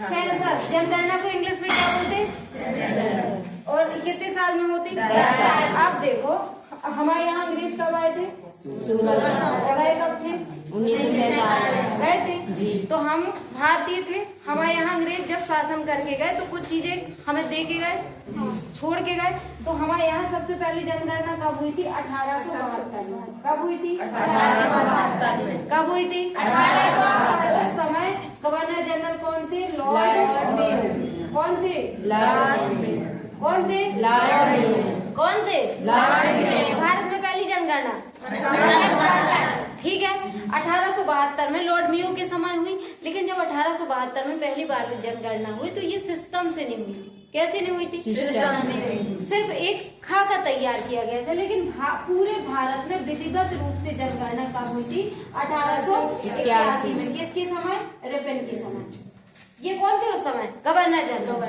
Census. जनगणना को English में क्या बोलते? और कितने साल में होती? 10 साल। अब देखो हमारे यहाँ अंग्रेज कब आए थे? 16 गए कब थे? 1947 गए थे जी। तो हम भारतीय थे, हमारे यहाँ अंग्रेज जब शासन करके गए तो कुछ चीजें हमें दे के गए, छोड़ के गए। तो हमारे यहाँ सबसे पहली जनगणना कब हुई थी? 1872 में। कब हुई थी? 1872 में। कब हुई थी? 1872। उस समय गवर्नर जनरल कौन थे? Lord Mayo. कौन थे? Lord Mayo. कौन थे? Lord Mayo. कौन थे? Lord Mayo. भारत में पहली जनगणना ठीक है 1872 में लॉर्ड मेयो के समय हुई। लेकिन जब 1872 में पहली बार जनगणना हुई तो ये सिस्टम से नहीं हुई। कैसे नहीं हुई थी? सिर्फ एक खाका तैयार किया गया था। लेकिन पूरे भारत में विधिवत रूप से जनगणना कब हुई थी? 1881 में। किसके समय? रिपन के समय। ये कौन थे उस समय? Governor general.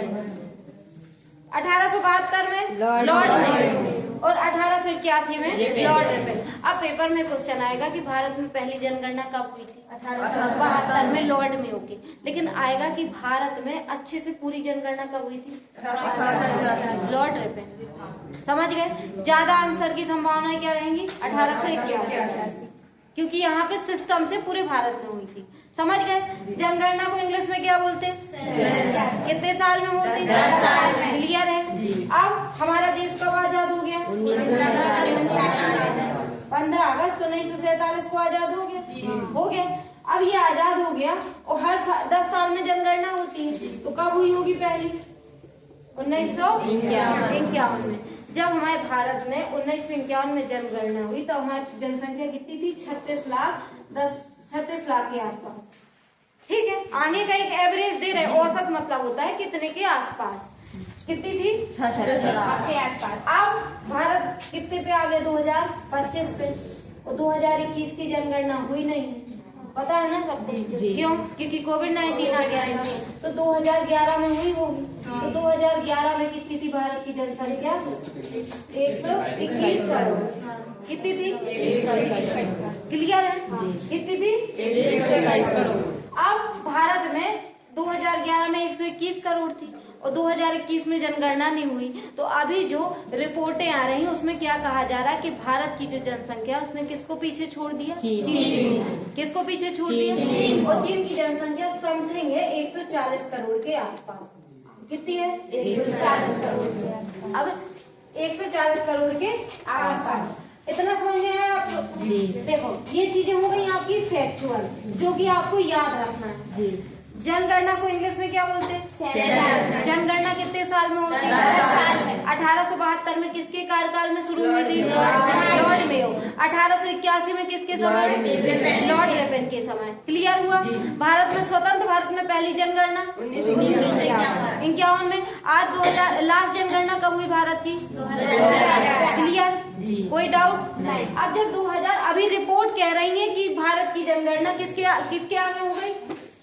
1872 में लॉर्ड मेयो और 1881 में लॉर्ड रिपन। अब पेपर में क्वेश्चन आएगा कि भारत में पहली जनगणना कब हुई थी? 1872 में लॉर्ड मेयो की। लेकिन आएगा कि भारत में अच्छे से पूरी जनगणना कब हुई थी? Lord Ripon. समझ गए? ज्यादा आंसर की संभावना क्या रहेंगी? 1881, क्योंकि यहाँ पे सिस्टम से पूरे भारत में हुई थी। समझ गए? जनगणना को इंग्लिश में क्या बोलते हैं? कितने साल में होती है? 10 साल में। क्लियर है? अब हमारा देश कब आजाद हो गया? 15 अगस्त 1947 को आजाद हो गया। हो गया। अब ये आजाद हो गया और हर 10 साल में जनगणना होती है। तो कब हुई होगी पहली? 1951 में। जब हमारे भारत में 1951 में जनगणना हुई तो हमारी जनसंख्या कितनी थी? 36 लाख के आसपास। ठीक है, आगे का एक एवरेज दे रहे, औसत मतलब होता है कितने के आसपास। कितनी थी? 36 लाख के आसपास। अब भारत कितने पे आ गए? 2025 पे। और 2021 की जनगणना हुई नहीं, पता है ना सबको? क्यों? क्योंकि कोविड-19 आ गया था। तो 2011 में हुई होगी। तो 2011 में कितनी थी भारत की जनसंख्या? 121 करोड़। कितनी थी? 121। क्लियर है? कितनी थी? 121 करोड़। अब भारत में 2011 में 121 करोड़ थी और 2021 में जनगणना नहीं हुई। तो अभी जो रिपोर्टें आ रही हैं उसमें क्या कहा जा रहा है कि भारत की जो जनसंख्या उसने किसको पीछे छोड़ दिया? चीन। किसको पीछे छोड़ दिया? और चीन की जनसंख्या समथिंग है 140 करोड़ के आसपास। कितनी है? 140 करोड़। अब 140 करोड़ के आसपास। इतना समझ में आया आपको? देखो ये चीजें हो गई आपकी फैक्चुअल, जो कि आपको याद रखना है। जनगणना को इंग्लिश में क्या बोलते हैं? जनगणना कितने साल में होती है? 1872 में किसके कार्यकाल में शुरू हुई थी? Lord Mayo. 1881 में किसके समय? लॉर्ड रिपन के समय। क्लियर हुआ? भारत में स्वतंत्र भारत में पहली जनगणना 1951 में। आज 2000 लास्ट जनगणना कब हुई भारत की? 2000। क्लियर? कोई डाउट नहीं। अब जब 2000 अभी रिपोर्ट कह रही है कि भारत की जनगणना किसके आगे हो गई?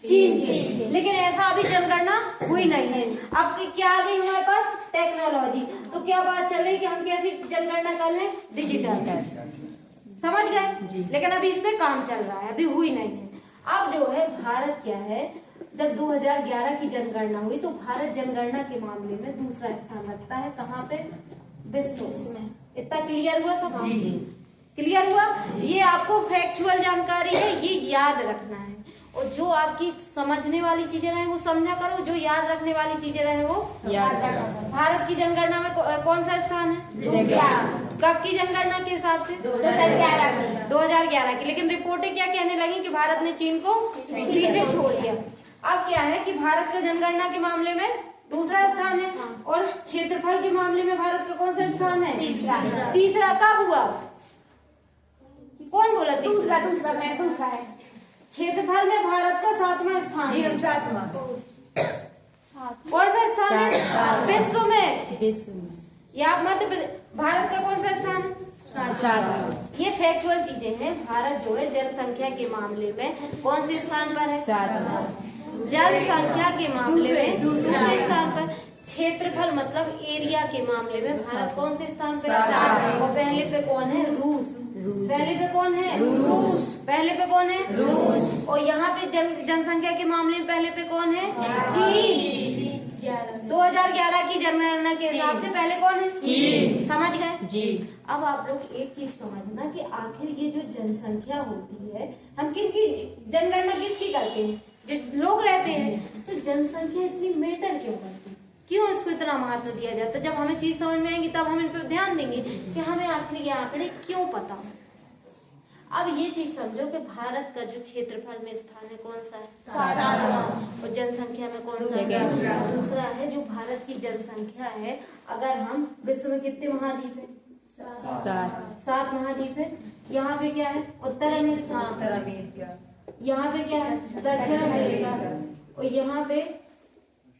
चीन की। लेकिन ऐसा अभी जनगणना हुई नहीं है। अब क्या आ गई हमारे पास? टेक्नोलॉजी। तो क्या बात चल रही कि हम कैसी जनगणना कर लें? डिजिटल। समझ गए? लेकिन अभी इसमें काम चल रहा है, अभी हुई नहीं है। अब जो है भारत क्या है, जब 2011 की जनगणना हुई तो भारत जनगणना के मामले में दूसरा स्थान रखता है। कहाँ पे? विश्व में। इतना क्लियर हुआ सब? क्लियर हुआ? ये आपको फैक्चुअल जानकारी है, ये याद रखना है। और जो आपकी समझने वाली चीजें रहे वो समझा करो, जो याद रखने वाली चीजें रहे वो याद रखो। भारत की जनगणना में कौन सा स्थान है? कब की जनगणना के हिसाब से? 2011 की। लेकिन रिपोर्टें क्या कहने लगी कि भारत ने चीन को पीछे छोड़ दिया। अब क्या है कि भारत का जनगणना के मामले में दूसरा स्थान है और क्षेत्रफल के मामले में भारत का कौन सा स्थान है? तीसरा। कब हुआ? कौन बोला? दूसरा है। क्षेत्रफल में भारत का 7वां स्थान है। कौन सा स्थान है? विश्व में। या मध्य प्रदेश। भारत का कौन सा स्थान है? ये फैक्चुअल चीजें हैं। भारत जो है जनसंख्या के मामले में कौन से स्थान पर है? जनसंख्या के मामले में दूसरे स्थान पर। क्षेत्रफल मतलब एरिया के मामले में भारत कौन से स्थान पर है? और पहले पे कौन है? रूस। पहले पे कौन है? रूस। पहले पे कौन है? रूस। और यहाँ पे जनसंख्या के मामले में पहले पे कौन है? चीन। जनगणना के हिसाब से पहले कौन है? चीन। समझ गए जी। अब आप लोग एक चीज समझना कि आखिर ये जो जनसंख्या होती है, हम किनकी जनगणना किसकी करते हैं? जो लोग रहते हैं। तो जनसंख्या इतनी मैटर क्यों करती है? क्यों इसको इतना महत्व दिया जाता है? जब हमें चीज समझ में आएगी तब हम इन पर ध्यान देंगे कि हमें आखिर ये आंकड़े क्यों पता हो। अब ये चीज समझो कि भारत का जो क्षेत्रफल में स्थान है कौन सा है? 7वां। और जनसंख्या में कौन सा है? दूसरा है। जो भारत की जनसंख्या है, अगर हम विश्व में कितने महाद्वीप है? 7 महाद्वीप है। यहाँ पे क्या है? उत्तर अमेरिका। यहाँ पे क्या है? दक्षिण अमेरिका। और यहाँ पे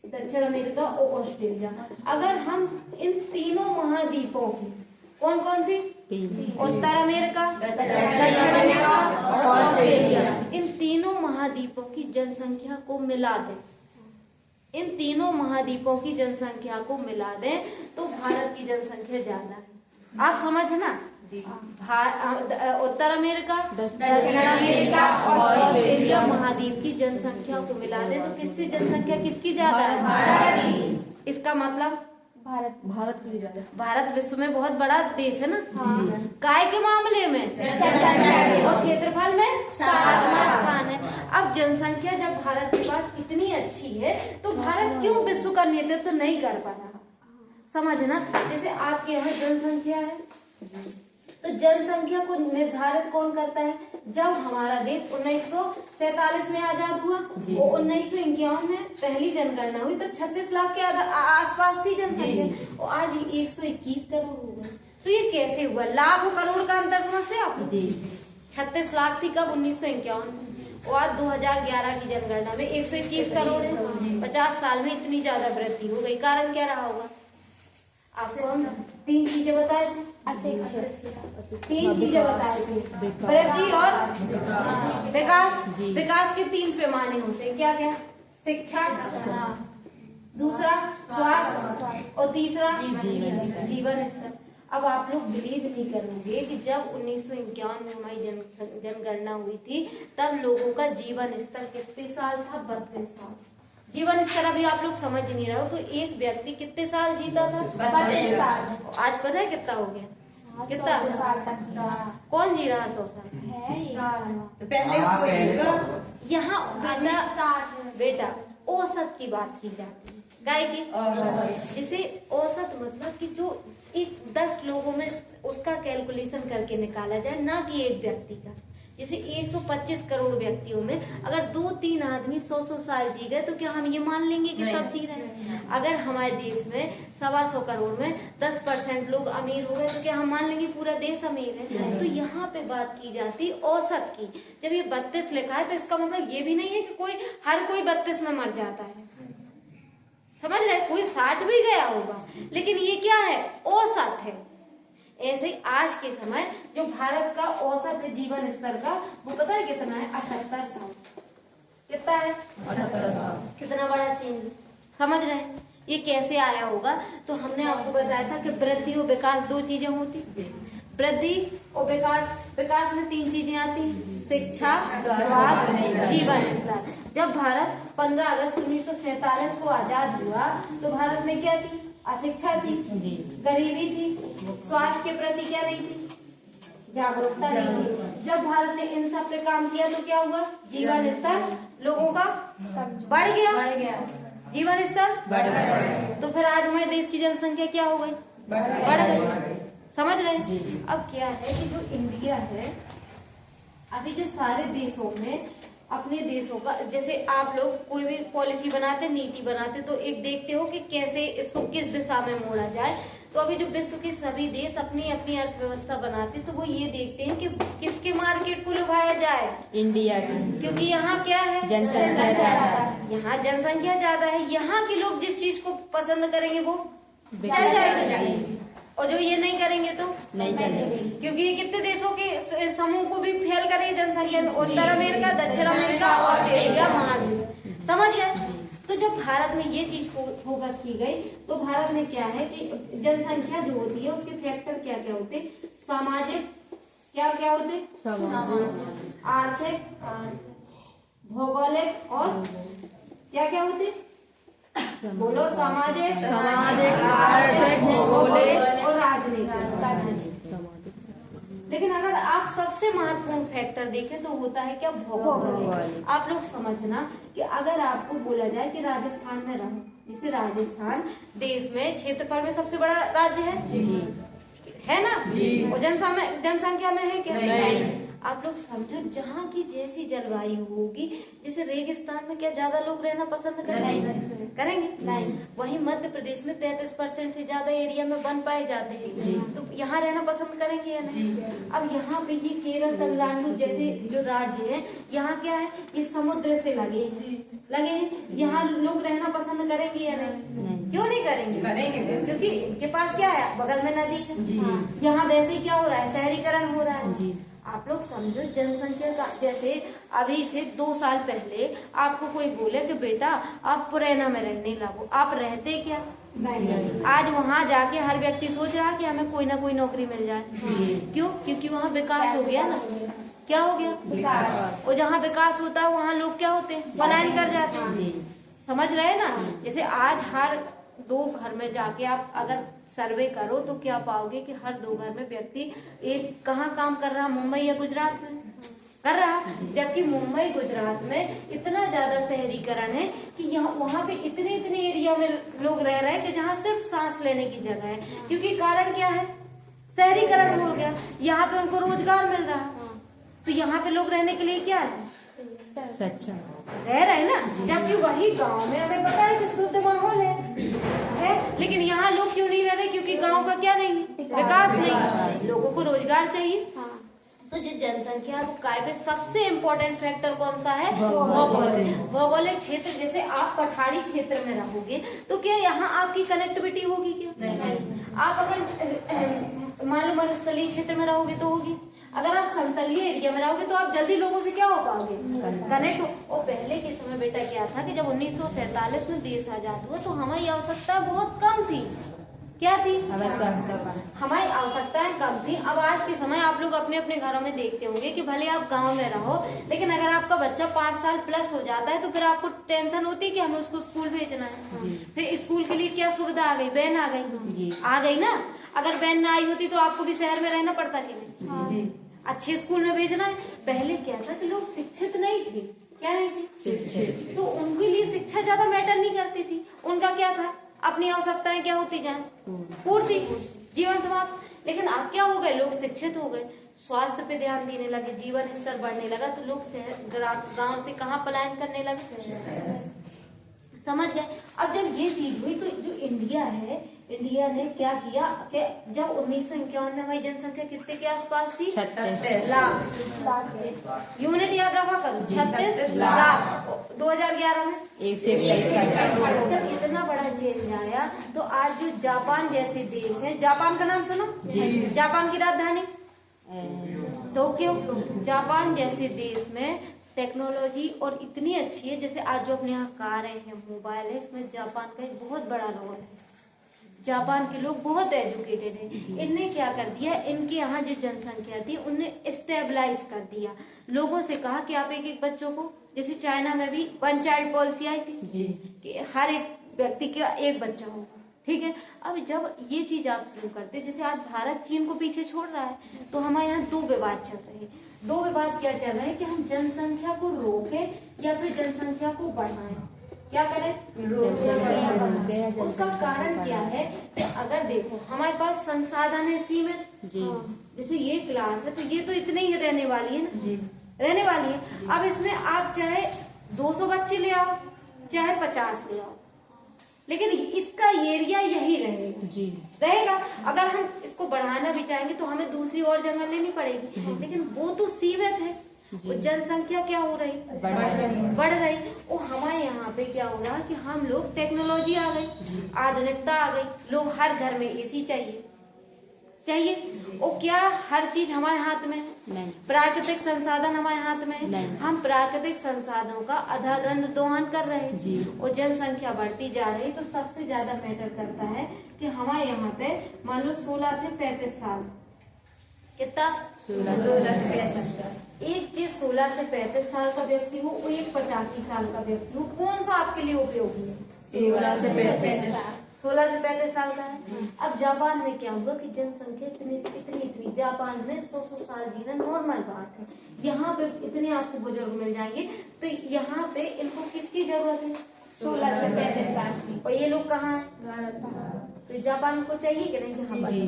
दक्षिण अमेरिका और ऑस्ट्रेलिया। अगर हम इन तीनों महाद्वीपों की कौन कौन सी? उत्तर अमेरिका, दक्षिण अमेरिका और ऑस्ट्रेलिया, इन तीनों महाद्वीपों की जनसंख्या को मिला दें, इन तीनों महाद्वीपों की जनसंख्या को मिला दें तो भारत की जनसंख्या ज्यादा है। आप समझना, उत्तर अमेरिका, दक्षिण अमेरिका और ऑस्ट्रेलिया महाद्वीप की जनसंख्या को मिला दे तो किसकी जनसंख्या किसकी ज्यादा है? भारत की। इसका मतलब भारत की ज्यादा। भारत विश्व में बहुत बड़ा देश है ना। काय के मामले में और क्षेत्रफल में 7वां स्थान है। अब जनसंख्या जब भारत के पास इतनी अच्छी है तो भारत क्यों विश्व का नेतृत्व नहीं कर पा रहा? समझना, जैसे आपके यहाँ जनसंख्या है तो जनसंख्या को निर्धारित कौन करता है? जब हमारा देश 1947 में आजाद हुआ और 1951 में पहली जनगणना हुई तब 36 लाख के आसपास थी जनसंख्या और आज 121 करोड़ हो गई। तो ये कैसे हुआ? लाख और करोड़ का अंतर समझते आप? 36 लाख थी कब? 1951 में। और आज 2011 की जनगणना में 121 करोड़ है। 50 साल में इतनी ज्यादा वृद्धि हो गई। कारण क्या रहा होगा? आपको हम 3 चीजें बताए थे। 3 चीजें बताए थे, वृद्धि और विकास। विकास के 3 पैमाने होते हैं। क्या क्या? शिक्षा, दूसरा स्वास्थ्य और तीसरा जीवन स्तर। अब आप लोग बिलीव नहीं करोगे कि जब 1951 में हमारी जनगणना हुई थी तब लोगों का जीवन स्तर कितने साल था? 32 साल। जीवन स्तर अभी आप लोग समझ नहीं रहे हो तो एक व्यक्ति कितने साल जीता था? 32 साल। आज पता है कितना हो गया? कितना? 100 साल तक। कौन जी रहा 100 साल? तो पहले यहाँ बेटा औसत की बात की जाती है। गाय की जिसे औसत मतलब कि जो एक 10 लोगों में उसका कैलकुलेशन करके निकाला जाए, ना कि एक व्यक्ति का। जैसे 125 करोड़ व्यक्तियों में अगर 2-3 आदमी 100 साल जी गए तो क्या हम ये मान लेंगे कि सब जी रहे हैं? अगर हमारे देश में 125 करोड़ में 10% लोग अमीर हो गए तो क्या हम मान लेंगे पूरा देश अमीर है? तो यहाँ पे बात की जाती औसत की। जब ये 32 लिखा है तो इसका मतलब ये भी नहीं है कि हर कोई 32 में मर जाता है। समझ रहे? कोई 60 भी गया होगा, लेकिन ये क्या है? औसत है। ऐसे ही आज के समय जो भारत का औसत है जीवन स्तर का, वो पता है कितना है? 78 साल। कितना है? 78 साल। कितना बड़ा चेंज। समझ रहे हैं? ये कैसे आया होगा? तो हमने आपको बताया था कि वृद्धि और विकास 2 चीजें होती। वृद्धि और विकास, विकास में 3 चीजें आती, शिक्षा, स्वास्थ्य, जीवन स्तर। जब भारत 15 अगस्त 1947 को आजाद हुआ तो भारत में क्या थी? अशिक्षा थी, गरीबी थी, स्वास्थ्य के प्रति क्या नहीं थी? जागरूकता नहीं थी। जब भारत ने इन सब पे काम किया तो क्या हुआ? जीवन स्तर लोगों का बढ़ गया। जीवन स्तर बढ़ गया। तो फिर आज हमारे देश की जनसंख्या क्या हो गई? बढ़ गई। समझ रहे हैं? अब क्या है कि जो इंडिया है, अभी जो सारे देशों में अपने देशों का, जैसे आप लोग कोई भी पॉलिसी बनाते, नीति बनाते तो एक देखते हो कि कैसे इसको किस दिशा में मोड़ा जाए। तो अभी जो विश्व के सभी देश अपनी अपनी अर्थव्यवस्था बनाते तो वो ये देखते हैं कि किसके मार्केट को लुभाया जाए? इंडिया की। क्योंकि यहाँ क्या है? जनसंख्या ज्यादा है। यहाँ जनसंख्या ज्यादा है, यहाँ के लोग जिस चीज को पसंद करेंगे वो चल जाएगी और जो ये नहीं करेंगे तो नहीं चलेगी। क्योंकि ये कितने देशों के समूह को भी फेल करेगी जनसंख्या में? उत्तर अमेरिका, दक्षिण अमेरिका, ऑस्ट्रेलिया महाद्वीप। समझ गए? तो जब भारत में ये चीज फोकस की गई तो भारत में क्या है कि जनसंख्या जो होती है उसके फैक्टर क्या क्या होते? सामाजिक क्या क्या होते? आर्थिक, भौगोलिक और क्या क्या होते? बोलो सामाजिक, आर्थिक, भौगोलिक और राजनीतिक। लेकिन अगर आप सबसे महत्वपूर्ण फैक्टर देखें तो होता है क्या, भौगोलिक। आप लोग समझना कि अगर आपको बोला जाए कि राजस्थान में रहो, जैसे राजस्थान देश में क्षेत्रफल में सबसे बड़ा राज्य है ना, और जनसंख्या में है क्या, नहीं। आप लोग समझो जहाँ की जैसी जलवायु होगी, जैसे रेगिस्तान में क्या ज्यादा लोग रहना पसंद करेंगे? नहीं। वहीं मध्य प्रदेश में 33% से ज्यादा एरिया में वन पाए जाते हैं, तो यहाँ रहना पसंद करेंगे या नहीं? अब यहाँ पे ये केरल, तमिलनाडु जैसे जो राज्य है, यहाँ क्या है, ये समुद्र से लगे हैं, यहाँ लोग रहना पसंद करेंगे या नहीं? क्यों नहीं करेंगे? क्योंकि इनके पास क्या है, बगल में नदी है। यहाँ वैसे ही क्या हो रहा है, शहरीकरण हो रहा है। आप लोग समझो जनसंख्या का, जैसे अभी से 2 साल पहले आपको कोई बोले कि बेटा आप पुरैना में रहने लगो, आप रहते क्या? नहीं। आज वहाँ जाके हर व्यक्ति सोच रहा है कि हमें कोई ना कोई नौकरी मिल जाए। क्यों? क्योंकि वहाँ विकास हो गया ना। क्या हो गया? विकास। और जहाँ विकास होता है वहाँ लोग क्या होते हैं, पलायन कर जाते हैं। समझ रहे ना? जैसे आज हर 2 घर में जाके आप अगर सर्वे करो तो क्या पाओगे कि हर 2 घर में व्यक्ति एक कहाँ काम कर रहा, मुंबई या गुजरात में कर रहा, जबकि मुंबई गुजरात में इतना ज्यादा शहरीकरण है कि यहाँ वहाँ पे इतने एरिया में लोग रह रहे हैं कि जहाँ सिर्फ सांस लेने की जगह है। क्योंकि कारण क्या है, शहरीकरण हो गया, यहाँ पे उनको रोजगार मिल रहा, तो यहाँ पे लोग रहने के लिए क्या है, अच्छा रह रहे ना। जबकि वही गांव में हमें पता है कि शुद्ध माहौल है, लेकिन यहाँ लोग क्यों नहीं रह रहे? क्योंकि गांव का क्या नहीं है, विकास नहीं, लोगों को रोजगार चाहिए। तो जो जनसंख्या वो काय पे सबसे इम्पोर्टेंट फैक्टर कौन सा है, भौगोलिक क्षेत्र। जैसे आप पठारी क्षेत्र में रहोगे तो क्या यहाँ आपकी कनेक्टिविटी होगी क्या? आप अगर मान लो मरुस्थलीय क्षेत्र में रहोगे तो होगी। अगर आप समतलीय एरिया में रहोगे तो आप जल्दी लोगों से क्या हो पाओगे, कनेक्ट हो। और पहले के समय बेटा क्या था कि जब 1947 में देश आजाद हुआ तो हमारी आवश्यकता बहुत कम थी। क्या थी? हमारी आवश्यकताएं कम थी। अब आज के समय आप लोग अपने अपने घरों में देखते होंगे कि भले आप गांव में रहो, लेकिन अगर आपका बच्चा 5 साल प्लस हो जाता है तो फिर आपको टेंशन होती है कि हमें उसको स्कूल भेजना है। फिर स्कूल के लिए क्या सुविधा आ गई, वैन आ गई ना। अगर वैन ना आई होती तो आपको भी शहर में रहना पड़ता कि नहीं? अच्छे स्कूल में भेजना है। पहले क्या था कि लोग शिक्षित नहीं थे, क्या नहीं थे, तो उनके लिए शिक्षा ज्यादा मैटर नहीं करती थी। उनका क्या था, अपनी आवश्यकताएं क्या होती जाए, पूर्ति, जीवन समाप्त। लेकिन अब क्या हो गए, लोग शिक्षित हो गए, स्वास्थ्य पे ध्यान देने लगे, जीवन स्तर बढ़ने लगा, तो लोग गांव से कहाँ पलायन करने लगे, समझ गए। अब जब ये चीज हुई तो जो इंडिया है, इंडिया ने क्या किया कि जब 1951 में हमारी जनसंख्या कितने के आसपास थी, 36 लाख। यूनिट याद रखा करो, 36 लाख। 2011 में 121। जब इतना बड़ा चेंज आया तो आज जो जापान जैसे देश है, जापान का नाम सुनो, जापान की राजधानी टोक्यो। जापान जैसे देश में टेक्नोलॉजी और इतनी अच्छी है, जैसे आज जो अपने यहाँ कार है, मोबाइल है, इसमें जापान का एक बहुत बड़ा रोल है। जापान के लोग बहुत एजुकेटेड हैं। इनने क्या कर दिया, इनके यहाँ जो जनसंख्या थी उनने स्टेबलाइज कर दिया। लोगों से कहा कि आप एक बच्चों को, जैसे चाइना में भी 1 चाइल्ड पॉलिसी आई थी कि हर एक व्यक्ति का एक बच्चा होगा, ठीक है। अब जब ये चीज आप शुरू करते, जैसे आज भारत चीन को पीछे छोड़ रहा है, तो हमारे यहाँ 2 विवाद चल रहे हैं। 2 विवाद क्या चल रहे हैं कि हम जनसंख्या को रोकें या फिर जनसंख्या को बढ़ाएं। क्या करें, उसका कारण क्या है कि अगर देखो हमारे पास संसाधन है सीमित, जैसे ये क्लास है तो ये तो इतने ही रहने वाली है ना, रहने वाली है। अब इसमें आप चाहे 200 बच्चे ले आओ, चाहे 50 ले आओ, लेकिन इसका एरिया यही रहेगा। अगर हम इसको बढ़ाना भी चाहेंगे तो हमें दूसरी और जगह लेनी पड़ेगी, लेकिन वो तो सीमित है। जनसंख्या क्या हो रही, बढ़ रही। और हमारे यहाँ पे क्या हो रहा है कि हम लोग, टेक्नोलॉजी आ गई, आधुनिकता आ गई, लोग हर घर में एसी चाहिए। और क्या हर चीज हमारे हाथ में है? प्राकृतिक संसाधन हमारे हाथ में है। हम प्राकृतिक संसाधनों का अधाधुंध दोहन कर रहे हैं और जनसंख्या बढ़ती जा रही। तो सबसे ज्यादा मैटर करता है कि हमारे यहाँ पे मान लो 16 से 35 साल कितना? 16 एक जो 16 से 35 साल का व्यक्ति हो, वो एक 85 साल का व्यक्ति हो, कौन सा आपके लिए उपयोगी है? 16 से 35 16 से 35 साल का है। अब जापान में क्या होगा कि जनसंख्या इतनी जापान में 100 साल जीना नॉर्मल बात है। यहाँ पे इतने आपको बुजुर्ग मिल जाएंगे, तो यहाँ पे इनको किसकी जरूरत है? 16 से 35 साल की। और ये लोग कहाँ है? भारत। तो जापान को चाहिए कि नहीं? यहाँ जी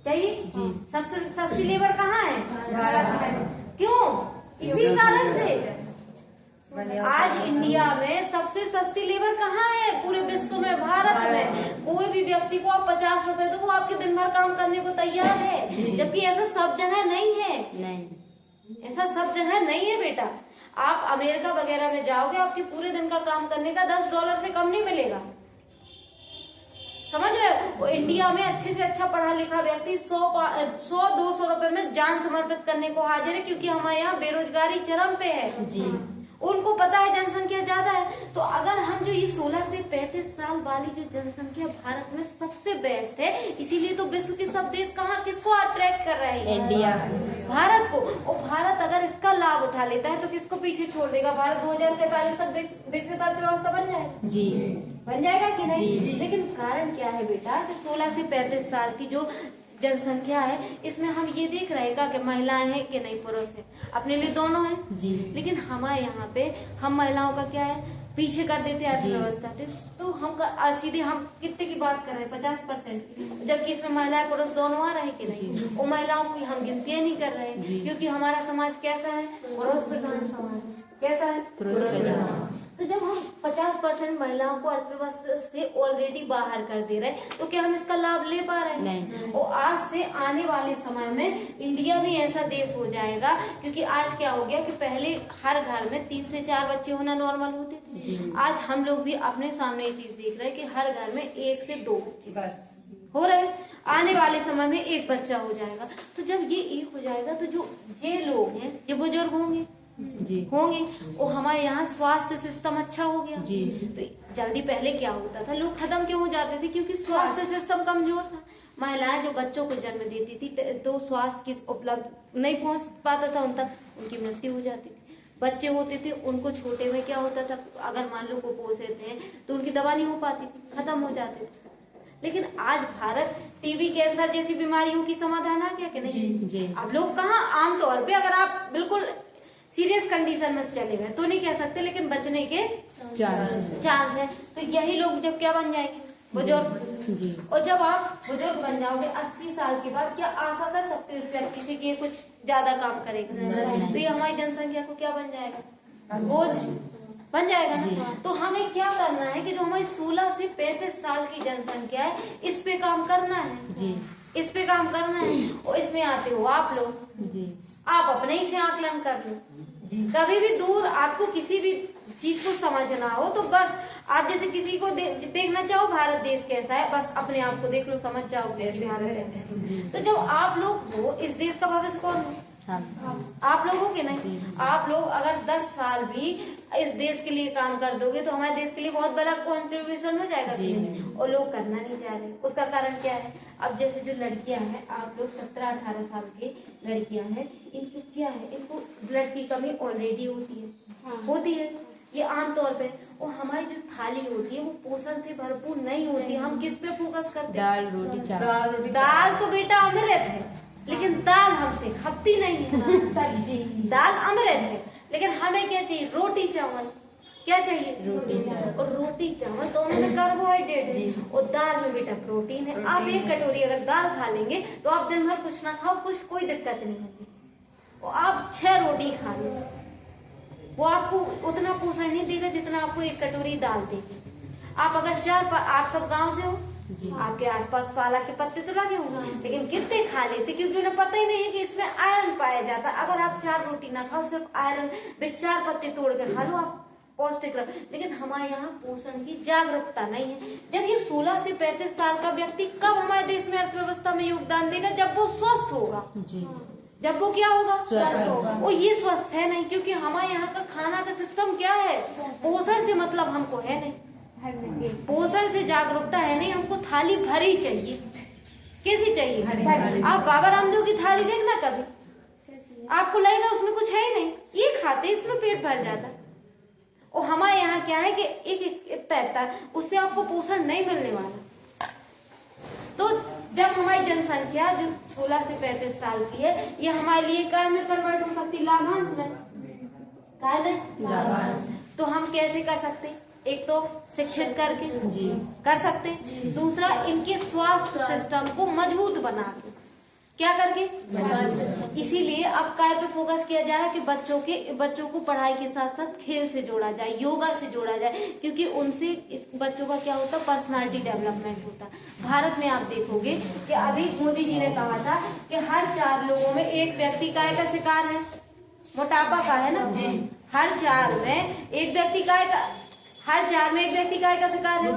चाहिए। जी। सबसे सस्ती लेबर कहाँ है? भारत है। क्यों? इसी कारण से आज इंडिया में सबसे सस्ती लेबर कहाँ है? पूरे विश्व में भारत में। कोई भी व्यक्ति को आप 50 रुपए दो, वो आपके दिन भर काम करने को तैयार है, जबकि ऐसा सब जगह नहीं है। नहीं, ऐसा सब जगह नहीं है बेटा। आप अमेरिका वगैरह में जाओगे, आपके पूरे दिन का काम करने का $10 से कम नहीं मिलेगा। समझ रहे हो? वो इंडिया में अच्छे से अच्छा पढ़ा लिखा व्यक्ति 100-200 रुपए में जान समर्पित करने को हाजिर है, क्योंकि हमारे यहाँ बेरोजगारी चरम पे है। जी। उनको पता है जनसंख्या ज्यादा है। तो अगर हम जो ये 16 से 35 साल वाली जो जनसंख्या भारत में सबसे बेस्ट है, इसीलिए तो विश्व के सब देश कहाँ किसको अट्रैक्ट कर रहे हैं? इंडिया, भारत को। और भारत अगर इसका लाभ उठा लेता है तो किसको पीछे छोड़ देगा? भारत 2047 तक विकसित अर्थव्यवस्था बन जाएगा। जी बन जाएगा कि नहीं? जी। लेकिन कारण क्या है बेटा कि 16 से 35 साल की जो जनसंख्या है, इसमें हम ये देख रहे हैं कि महिलाएं हैं कि नहीं पुरुष है? अपने लिए दोनों हैं। जी। लेकिन हमारे यहाँ पे हम महिलाओं का क्या है, पीछे कर देते हैं अर्थव्यवस्था से। तो हम सीधे हम कितने की बात कर रहे हैं? 50% की, जबकि इसमें महिलाएं पुरुष दोनों आ रहे हैं कि नहीं? वो महिलाओं की हम गिनतियां नहीं कर रहे हैं, क्योंकि हमारा समाज कैसा है? पुरुष प्रधान समाज है। कैसा है? पुरुष प्रधान। तो जब हम 50% महिलाओं को अर्थव्यवस्था से ऑलरेडी बाहर कर दे रहे हैं, तो क्या हम इसका लाभ ले पा रहे हैं? नहीं। और आज से आने वाले समय में इंडिया भी ऐसा देश हो जाएगा, क्योंकि आज क्या हो गया कि पहले हर घर में 3 से 4 बच्चे होना नॉर्मल होते थे। आज हम लोग भी अपने सामने ये चीज देख रहे हैं कि हर घर में 1 से 2 बच्चे हो रहे हैं। आने वाले समय में 1 बच्चा हो जाएगा। तो जब ये 1 हो जाएगा, तो जो ये लोग हैं, जो बुजुर्ग होंगे होंगे, और हमारे यहाँ स्वास्थ्य सिस्टम अच्छा हो गया। जी। तो जल्दी पहले क्या होता था, लोग खत्म क्यों हो जाते थे? क्योंकि स्वास्थ्य सिस्टम कमजोर था। महिलाएं जो बच्चों को जन्म देती थी, तो स्वास्थ्य की उपलब्ध नहीं पहुंच पाता था उन तक, उनकी मृत्यु हो जाती थी। बच्चे होते थे, उनको छोटे में क्या होता था, अगर मान लो कुपोषित हैं तो उनकी दवा नहीं हो पाती थी, खत्म हो जाते थे। लेकिन आज भारत टीबी, कैंसर जैसी बीमारियों की समाधान आ गया कि नहीं? जी। अब लोग कहाँ, आमतौर पे अगर आप बिल्कुल सीरियस कंडीशन में चले गए तो नहीं कह सकते, लेकिन बचने के चांस है। तो यही लोग जब क्या बन जाएंगे? बुजुर्ग। जी। और जब आप बुजुर्ग बन जाओगे 80 साल के बाद, क्या आशा कर सकते हो इस व्यक्ति से कि ये कुछ ज्यादा काम करेगा? नहीं। तो ये हमारी जनसंख्या को क्या बन जाएगा? बोझ बन जाएगा ना। तो हमें क्या करना है कि जो हमारी 16 से 35 साल की जनसंख्या है, इस पे काम करना है। जी। इस पे काम करना है। और इसमें आते हो आप लोग। जी। आप अपने ही से आकलन कर लो। कभी भी दूर आपको किसी भी चीज को समझना हो, तो बस आप जैसे किसी को देखना चाहो भारत देश कैसा है, बस अपने आप को देख लो, समझ जाओगे कि भारत कैसा है। तो जब आप लोग हो, इस देश का भविष्य कौन हो? आप लोग हो कि नहीं? आप लोग अगर 10 साल भी इस देश के लिए काम कर दोगे, तो हमारे देश के लिए बहुत बड़ा कंट्रीब्यूशन हो जाएगा कि नहीं? और लोग करना नहीं चाह रहे। उसका कारण क्या है? अब जैसे जो लड़कियां हैं, आप लोग 17-18 साल की लड़कियां हैं, इनको क्या है, इनको ब्लड की कमी ऑलरेडी होती है। होती है ये आमतौर पे। और हमारी जो थाली होती है वो पोषण से भरपूर नहीं होती। हम किस पे फोकस करते हैं? दाल रोटी चावल। दाल तो बेटा अमृत है, लेकिन दाल हमसे खपती नहीं है। सब्जी दाल अमृत है, लेकिन हमें क्या चाहिए? रोटी चावल। क्या चाहिए? रोटी चावल। और रोटी चावल दोनों में कार्बोहाइड्रेट है, और दाल में बेटा प्रोटीन है। आप 1 कटोरी अगर दाल खा लेंगे तो आप दिन भर कुछ ना खाओ, कुछ कोई दिक्कत नहीं होती। और आप 6 रोटी खा लो, वो आपको उतना पोषण नहीं देगा जितना आपको 1 कटोरी दाल देगी। आप अगर आप सब गांव से हो, आपके आसपास पालक के पत्ते तो लगे होंगे, लेकिन कितने खा लेते? क्योंकि उन्हें पता ही नहीं है कि इसमें आयरन पाया जाता है। अगर आप 4 रोटी ना खाओ, सिर्फ आयरन 4 पत्ते तोड़ कर खा लो, आप पौष्टिक रहो। लेकिन हमारे यहाँ पोषण की जागरूकता नहीं है। जब ये 16 से 35 साल का व्यक्ति कब हमारे देश में अर्थव्यवस्था में योगदान देगा? जब वो स्वस्थ होगा। जी। जब वो क्या होगा? स्वस्थ होगा। और ये स्वस्थ है नहीं, क्योंकि हमारे यहाँ का खाना का सिस्टम क्या है? पोषण से मतलब हमको है नहीं, पोषण से जागरूकता है नहीं, हमको थाली भरी चाहिए। कैसी चाहिए? आप बाबा रामदेव की थाली देखना कभी, आपको लगेगा उसमें कुछ है ही नहीं, ये खाते इसमें पेट भर जाता। और हमारे यहाँ क्या है कि एक इतना इतना, उससे आपको पोषण नहीं मिलने वाला। तो जब हमारी जनसंख्या जो 16 से 35 साल की है, ये हमारे लिए काय में कन्वर्ट हो सकती, लाभांश में, काय में लाभांश। तो हम कैसे कर सकते हैं? एक तो शिक्षित करके कर सकते हैं, दूसरा इनके स्वास्थ्य सिस्टम को मजबूत बना के, क्या करके, इसीलिए अब काय पे फोकस किया जा रहा है कि बच्चों को पढ़ाई के साथ साथ खेल से जोड़ा जाए, योगा से जोड़ा जाए, क्योंकि उनसे इस बच्चों का क्या होता है, पर्सनालिटी डेवलपमेंट होता है। भारत में आप देखोगे कि अभी मोदी जी ने कहा था कि हर 4 लोगों में एक व्यक्ति काय का शिकार है, मोटापा का, है ना। हर 4 में एक व्यक्ति काय का, हर 4 में एक व्यक्ति काय का शिकार है।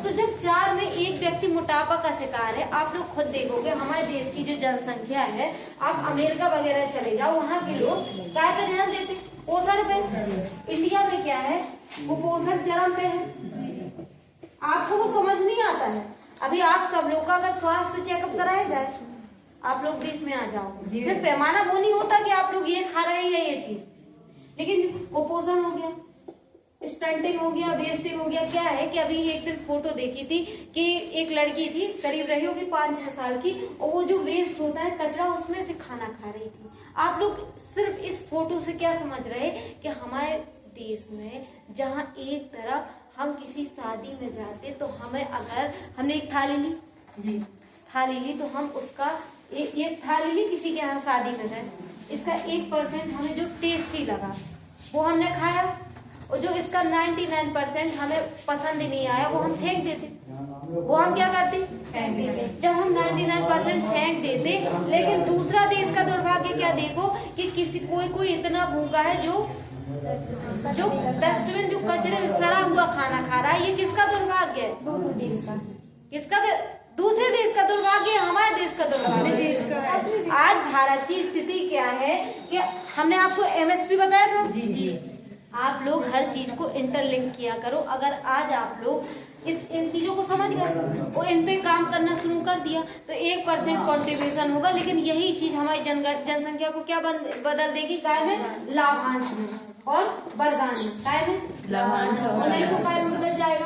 तो जब 4 में एक व्यक्ति मोटापा का शिकार है, आप लोग खुद देखोगे हमारे देश की जो जनसंख्या है, आप अमेरिका वगैरह चले जाओ, वहाँ के लोग काय पे ध्यान देते, पोषण पे। इंडिया में क्या है, वो पोषण चरम पे है, आपको वो समझ नहीं आता है। अभी आप सब लोग का अगर स्वास्थ्य चेकअप कराया जाए, आप लोग बीच में आ जाओ, सिर्फ पैमाना वो नहीं होता कि आप लोग ये खा रहे हैं या ये चीज, लेकिन कुपोषण हो गया, स्टंटिंग हो गया, वेस्टिंग हो गया। क्या है कि अभी एक दिन फोटो देखी थी कि एक लड़की थी, करीब रही होगी 5-6 साल की, और वो जो वेस्ट होता है कचरा, उसमें से खाना खा रही थी। आप लोग सिर्फ इस फोटो से क्या समझ रहे कि हमारे देश में जहाँ एक तरफ हम किसी शादी में जाते तो हमें, अगर हमने एक थाली ली तो हम उसका एक थाली ली, किसी के यहाँ शादी में गए, इसका 1% हमें जो टेस्टी लगा वो हमने खाया, और जो इसका 99% हमें पसंद ही नहीं आया वो हम फेंक देते। वो हम क्या करते, फेंक देते। जब हम 99% फेंक देते, लेकिन दूसरा देश का दुर्भाग्य क्या देखो कि किसी कोई इतना भूखा है जो डस्टबिन, जो कचरे में सड़ा हुआ खाना खा रहा है। ये किसका दुर्भाग्य है? दूसरे देश का। किसका? दूसरे देश का दुर्भाग्य, हमारे देश का दुर्भाग्य। आज भारत की स्थिति क्या है कि हमने आपको MSP बताया था, आप लोग हर चीज को इंटरलिंक किया करो। अगर आज आप लोग इन चीजों को समझ गए और इन पे काम करना शुरू कर दिया तो 1% कॉन्ट्रीब्यूशन होगा, लेकिन यही चीज हमारी जनसंख्या को क्या बदल देगी, काय में लाभांश में और वरदान में। काय में लाभांश, और नहीं तो काय में बदल जाएगा।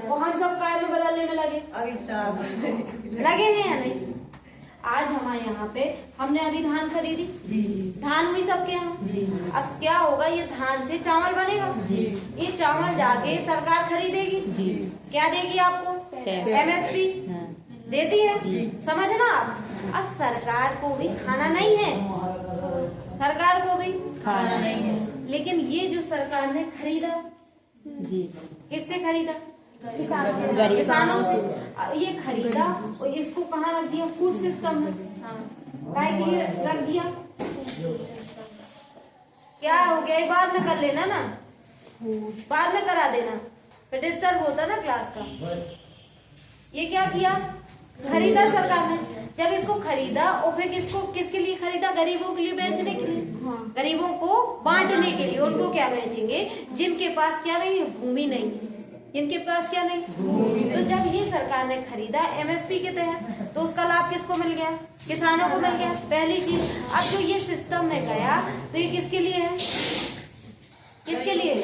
और हम सब काय में बदलने में लगे हैं या नहीं? आज हमारे यहाँ पे हमने अभी धान खरीदी, धान हुई सबके यहाँ। अब क्या होगा, ये धान से चावल बनेगा, ये चावल जाके सरकार खरीदेगी, क्या देगी आपको? MSP देती है, समझना आप। अब सरकार को भी खाना नहीं है, सरकार को भी खाना नहीं है, लेकिन ये जो सरकार ने खरीदा, किससे खरीदा? किसानों से। ये खरीदा और इसको कहाँ रख दिया? फूड सिस्टम में। काय के लिए रख दिया? क्या हो गया, बाद में कर लेना ना, बाद में करा देना, फिर डिस्टर्ब होता ना क्लास का। ये क्या किया? खरीदा सरकार ने। जब इसको खरीदा और फिर किसके लिए खरीदा? गरीबों के लिए बेचने के लिए, गरीबों को बांटने के लिए। उनको क्या बेचेंगे? जिनके पास क्या नहीं है, भूमि नहीं है, जिनके पास क्या नहीं। तो जब ये सरकार ने खरीदा MSP के तहत, तो उसका लाभ किसको मिल गया? किसानों को मिल गया, पहली चीज। अब जो ये सिस्टम में गया तो ये किसके लिए है? किसके लिए?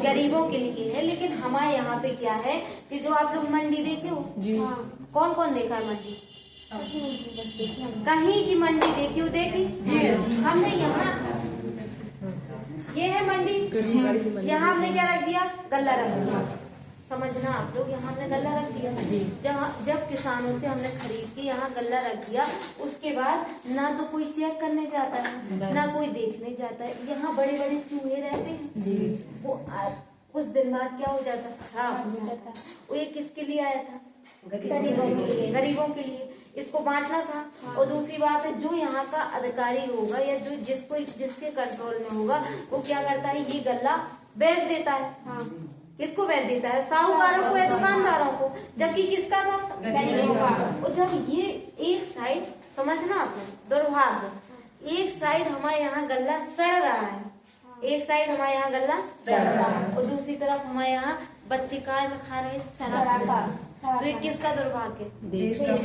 गरीबों के लिए है। लेकिन हमारे यहाँ पे क्या है कि जो आप लोग मंडी देखे हो, कौन कौन देखा है मंडी? कहीं की मंडी देखी हो? देखी हमने। यहाँ ये है मंडी, यहाँ हमने क्या रख दिया? गल्ला रख दिया। समझना आप लोग, यहाँ हमने गल्ला रख दिया। जब किसानों से हमने खरीद के यहाँ गल्ला रख दिया, उसके बाद ना तो कोई चेक करने जाता है, ना कोई देखने जाता है। यहाँ बड़े बड़े चूहे रहते हैं, वो कुछ दिन बाद क्या हो जाता? खराब हो जाता। वो ये किसके लिए आया था? गरीबों के लिए। इसको बांटना था। और दूसरी बात है, जो यहाँ का अधिकारी होगा या जो जिसके कंट्रोल में होगा, वो क्या करता है? ये गल्ला बेच देता है। किसको बेच देता है? साहूकारों को या दुकानदारों को, जबकि किसका था? गरीबों का। और जब ये एक साइड, समझना आपको दुर्भाग्य, एक साइड हमारे यहाँ गल्ला सड़ रहा है, एक साइड हमारे यहाँ गल्ला सड़ रहा है, और दूसरी तरफ हमारे यहाँ बच्चे काय में खा रहे सराका, तो ये किसका दुर्भाग्य? देश का।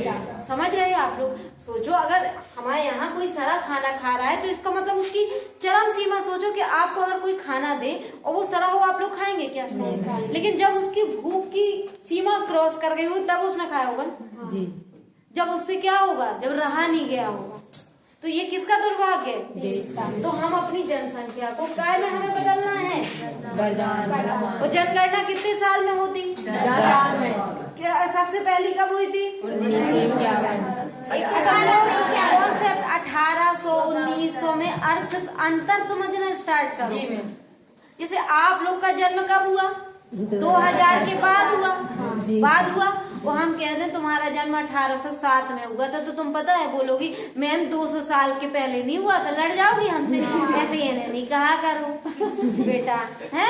समझ रहे हैं आप लोग? सोचो अगर हमारे यहाँ कोई सड़ा खाना खा रहा है तो इसका मतलब उसकी चरम सीमा सोचो कि आपको अगर कोई खाना दे और वो सड़ा हुआ आप लोग खाएंगे क्या? लेकिन जब उसकी भूख की सीमा क्रॉस कर गई हो तब उसने खाया होगा जी। जब उससे क्या होगा? जब रहा नहीं गया होगा। तो ये किसका दुर्भाग्य है? देश का। तो हम अपनी जनसंख्या को काय में हमें बदलना है। वरदान। वो जनगणना कितने साल में होती? 10 साल में। क्या सबसे पहली कब हुई थी? 1951। कॉन्सेप्ट 1800 1900 में अर्थ अंतर समझना स्टार्ट करो। जैसे आप लोग का जन्म कब हुआ? 2000 के बाद हुआ। वो हम कहते हैं तुम्हारा जन्म 1807 में हुआ था, तो तुम पता है बोलोगी मैम 200 साल के पहले नहीं हुआ था, लड़ जाओगी हमसे। ऐसे ये नहीं कहा करो बेटा, है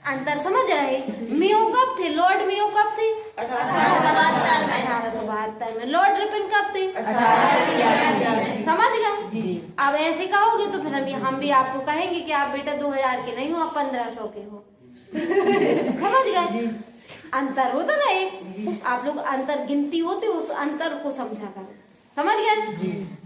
अंतर समझ रहे? मेयो कब थे? लॉर्ड मेयो कब थे? 1872 में। लॉर्ड रिपन कब थे? 1886। समझ गए? अब ऐसे कहोगे तो फिर हम भी आपको कहेंगे कि आप बेटा 2000 के नहीं हो, आप 1500 के हो। समझ गए? अंतर होता ना एक, आप लोग अंतर गिनती होती, उस अंतर को समझा करो। समझ गए?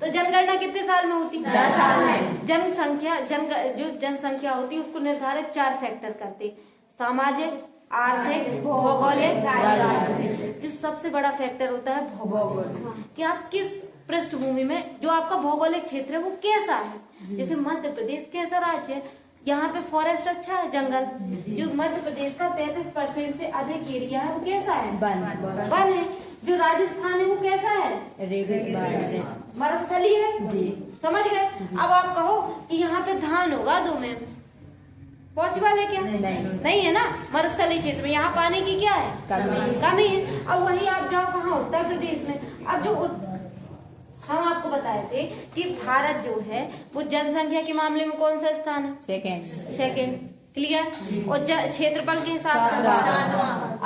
तो जनगणना कितने साल में होती? 10 साल में। जनसंख्या जो जनसंख्या होती है उसको निर्धारित 4 फैक्टर करते: सामाजिक, आर्थिक, भौगोलिक, राजनीतिक। जो सबसे बड़ा फैक्टर होता है भौगोलिक, कि आप किस पृष्ठभूमि में, जो आपका भौगोलिक क्षेत्र है वो कैसा है। जैसे मध्य प्रदेश कैसा राज्य है? यहाँ पे फॉरेस्ट अच्छा है, जंगल। जो मध्य प्रदेश का 33% से अधिक एरिया है वो कैसा है? वन है। जो राजस्थान है वो कैसा है? मरुस्थली है जी। समझ गए? अब आप कहो कि यहाँ पे धान होगा 2 में, पॉसिबल है क्या? नहीं है ना। मरुस्थली क्षेत्र में यहाँ पानी की क्या है? कमी है। अब वही आप जाओ कहाँ? उत्तर प्रदेश में। अब जो हम आपको बताए थे कि भारत जो है वो जनसंख्या के मामले में कौन सा स्थान है? सेकंड। क्लियर? और क्षेत्रफल के हिसाब से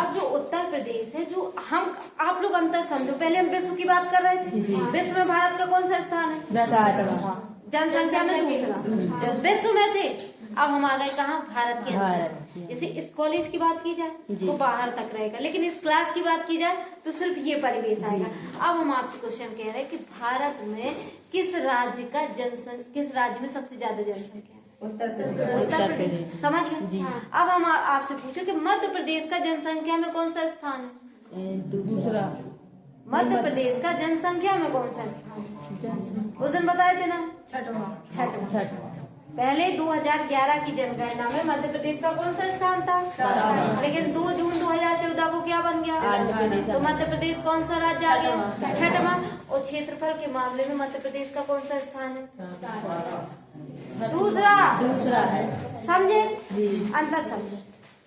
अब जो उत्तर प्रदेश है, जो हम आप लोग अंतर समझो। पहले हम विश्व की बात कर रहे थे, विश्व में भारत का कौन सा स्थान है? 7वां। जनसंख्या में दूसरा। विश्व में थे, अब हम आ गए कहाँ? भारत के अंदर। जैसे इस कॉलेज की बात की जाए तो बाहर तक रहेगा, लेकिन इस क्लास की बात की जाए तो सिर्फ ये परिवेश आएगा। अब हम आपसे क्वेश्चन कह रहे हैं कि भारत में किस राज्य में सबसे ज्यादा जनसंख्या है? उत्तर प्रदेश। समझ गए? अब हम आपसे पूछे कि मध्य प्रदेश का जनसंख्या में कौन सा स्थान है? दूसरा। मध्य प्रदेश का जनसंख्या में कौन सा स्थान है? उस दिन बताए थे ना, 6वां। पहले 2011 की जनगणना में मध्य प्रदेश का कौन सा स्थान था? लेकिन 2 जून 2014 को क्या बन गया? तो मध्य प्रदेश कौन सा राज्य आ गया? 6वां। और क्षेत्रफल के मामले में मध्य प्रदेश का कौन सा स्थान है? दूसरा है। समझे? अंतर समझे,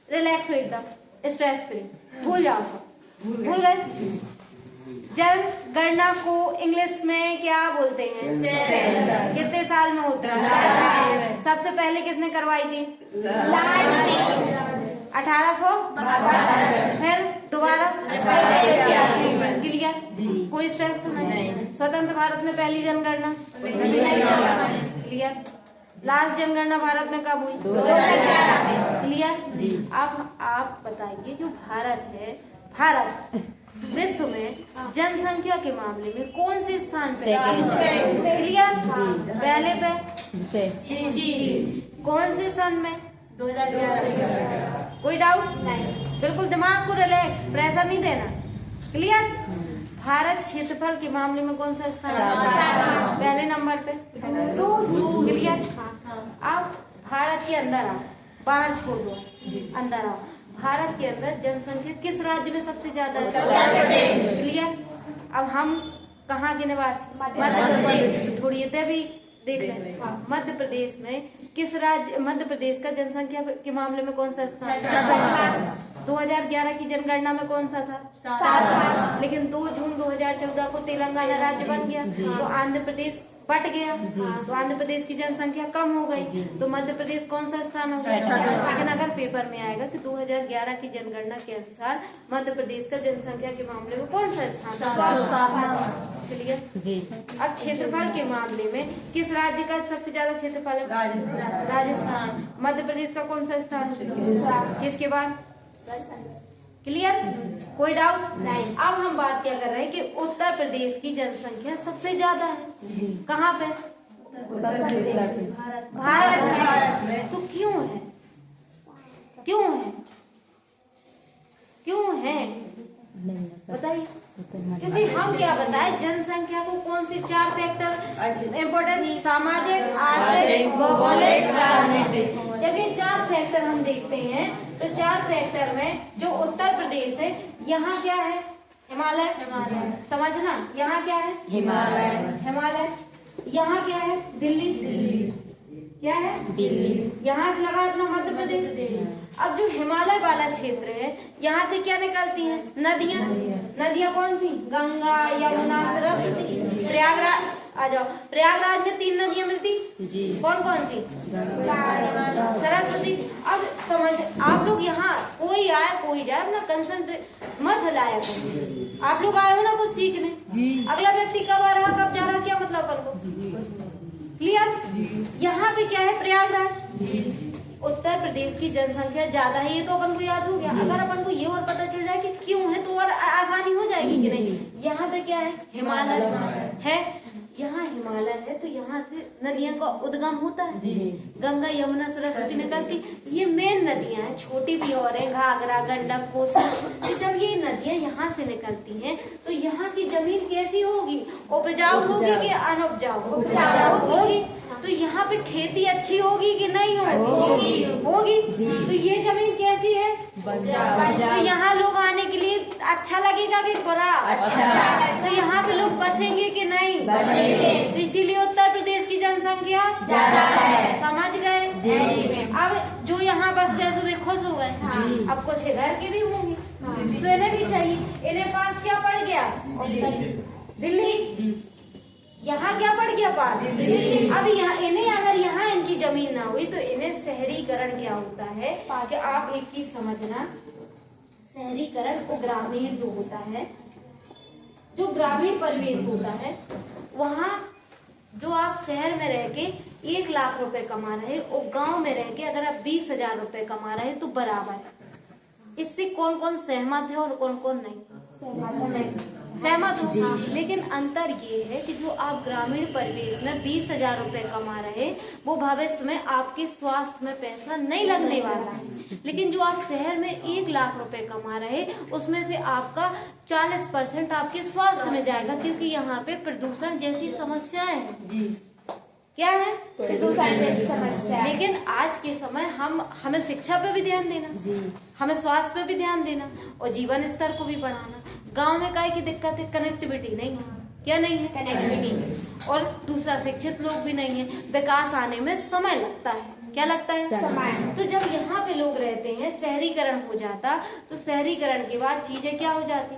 रिलैक्स हो एकदम, स्ट्रेस फ्री, भूल जाओ सब। भूल गए? जनगणना को इंग्लिश में क्या बोलते हैं? कितने साल में होता है? सबसे पहले किसने करवाई थी? 1800। फिर दोबारा क्लियर? कोई स्ट्रेस तो नहीं? स्वतंत्र भारत में पहली जनगणना क्लियर? लास्ट जनगणना भारत में कब हुई? 2011 में। क्लियर? अब आप बताइए, जो भारत है, भारत विश्व में जनसंख्या के मामले में कौन से स्थान पे? क्लियर? पहले पे कौन से सन में? 2011। कोई डाउट नहीं? बिल्कुल दिमाग को रिलैक्स, प्रेशर नहीं देना। क्लियर? भारत क्षेत्रफल के मामले में कौन सा स्थान है? पहले नंबर पे। क्लियर? अब भारत के अंदर आओ, बाहर छोड़ दो, अंदर आओ। भारत के अंदर जनसंख्या किस राज्य में सबसे ज्यादा है? क्लियर? अब हम कहाँ के निवासी? मध्य प्रदेश। थोड़ी इधर भी देख लें। मध्य प्रदेश में किस राज्य? मध्य प्रदेश का जनसंख्या के मामले में कौन सा स्थान? 2011 की जनगणना में कौन सा था? 7वां। लेकिन 2 जून 2014 को तेलंगाना राज्य बन गया, तो आंध्र प्रदेश बट गया, तो आंध्र प्रदेश की जनसंख्या कम हो गई, तो मध्य प्रदेश कौन सा स्थान होगा? लेकिन अगर पेपर में आएगा कि 2011 की जनगणना के अनुसार मध्य प्रदेश का जनसंख्या के मामले में कौन सा स्थान था? क्लियर? अब क्षेत्रफल के मामले में किस राज्य का सबसे ज्यादा क्षेत्रफल है? राजस्थान। मध्य प्रदेश का कौन सा स्थान? किसके बाद? क्लियर? कोई डाउट नहीं। अब हम बात क्या कर रहे हैं कि उत्तर प्रदेश की जनसंख्या सबसे ज्यादा है। कहाँ पे? भारत में। तो क्यों है? क्यों है? क्यों है बताइए। क्योंकि हम क्या बताए, जनसंख्या को कौन से 4 फैक्टर इम्पोर्टेंट, सामाजिक, आर्थिक, भौगोलिक, राजनीतिक। जब ये 4 फैक्टर हम देखते हैं तो 4 फैक्टर में जो उत्तर प्रदेश है, यहाँ क्या है? हिमालय। समझना, यहाँ क्या है? हिमालय। यहाँ क्या है? दिल्ली। क्या है? दिल्ली। यहाँ से लगा अपना मध्य प्रदेश। अब जो हिमालय वाला क्षेत्र है, यहाँ से क्या निकलती हैं? नदियाँ। नदियाँ कौन सी? गंगा, यमुना, सरस्वती। प्रयागराज आ जाओ, प्रयागराज में 3 नदियाँ मिलती जी। कौन कौन सी? सरस्वती। अब समझ आप लोग, यहाँ कोई आए कोई जाए, अपना कंसंट्रेट मत हिलाया करो। आप लोग आए हो ना कुछ सीखने, अगला व्यक्ति कब आ रहा कब जा रहा क्या मतलब अपन को? क्लियर? यहाँ पे क्या है? प्रयागराज। उत्तर प्रदेश की जनसंख्या ज्यादा है, ये तो अपन को याद हो गया। अगर अपन को ये और पता चल जाए कि क्यों है तो और आसानी हो जाएगी कि नहीं। यहाँ पे क्या है? हिमालय है। यहाँ हिमालय है तो यहाँ से नदियों का उद्गम होता है। गंगा, यमुना, सरस्वती निकलती। ये मेन नदियाँ हैं, छोटी भी और है, घाघरा, गंडक, कोसी। तो जब ये नदियाँ यहाँ से निकलती हैं तो यहाँ की जमीन कैसी होगी? उपजाऊ होगी कि अनुपजाऊ? होगी। तो यहाँ पे खेती अच्छी होगी कि नहीं होगी? होगी। तो ये जमीन कैसी है? तो यहाँ लोग आने के लिए अच्छा लगेगा कि बुरा? अच्छा। तो यहाँ पे लोग बसेंगे कि नहीं? बसेंगे। तो इसीलिए उत्तर प्रदेश की जनसंख्या ज्यादा है। समझ गए? अब जो यहाँ बसते हैं सुबह खुश हो गए। अब कुछ इधर के भी होंगे तो इन्हें भी चाहिए। इन्हें पास क्या पड़ गया? दिल्ली। यहाँ क्या पड़ गया? पास। अब यहाँ इन्हें, अगर यहाँ इनकी जमीन ना हुई तो इन्हें शहरीकरण क्या होता है कि आप एक चीज समझना, शहरीकरण को ग्रामीण जो होता है, जो ग्रामीण परिवेश होता है, वहाँ जो आप शहर में रह के 1 लाख रुपए कमा रहे और गांव में रह के अगर आप 20,000 रुपए कमा रहे तो बराबर है। इससे कौन कौन सहमत है और कौन कौन नहीं सहमत हो? लेकिन अंतर ये है कि जो आप ग्रामीण परिवेश में 20,000 रुपए कमा रहे, वो भविष्य में आपके स्वास्थ्य में पैसा नहीं लगने वाला है। लेकिन जो आप शहर में 1 लाख रुपए कमा रहे, उसमें से आपका 40% आपके स्वास्थ्य में जाएगा, क्योंकि यहाँ पे प्रदूषण जैसी समस्याएं हैं। क्या है? प्रदूषण जैसी समस्या। लेकिन आज के समय हमें शिक्षा पे भी ध्यान देना, हमें स्वास्थ्य पे भी ध्यान देना और जीवन स्तर को भी बढ़ाना। गांव में काय की दिक्कत है? कनेक्टिविटी नहीं है। क्या नहीं है? कनेक्टिविटी। और दूसरा, शिक्षित लोग भी नहीं है। विकास आने में समय लगता है। क्या लगता है? समय। तो जब यहाँ पे लोग रहते हैं, शहरीकरण हो जाता, तो शहरीकरण के बाद चीजें क्या हो जाती?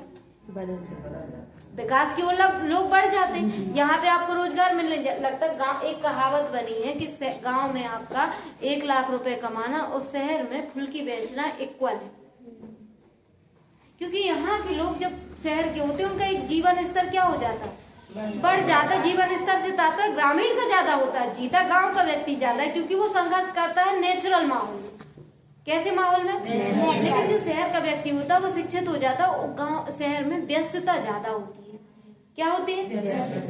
विकास की ओर लोग बढ़ जाते हैं। यहाँ पे आपको रोजगार मिलने लगता है। गाँव, एक कहावत बनी है कि गांव में आपका 1 लाख रुपए कमाना और शहर में फुल्की बेचना इक्वल है। क्योंकि यहाँ के लोग जब शहर के होते हैं, उनका एक जीवन स्तर क्या हो जाता है? बढ़ जाता है। जीवन स्तर से तात्पर्य ग्रामीण का ज्यादा होता है, जीता गांव का व्यक्ति ज्यादा है, क्योंकि वो संघर्ष करता है नेचुरल माहौल में। कैसे माहौल में? लेकिन जो शहर का व्यक्ति होता है वो शिक्षित हो जाता है, गाँव शहर में व्यस्तता ज्यादा होती है। क्या होती है?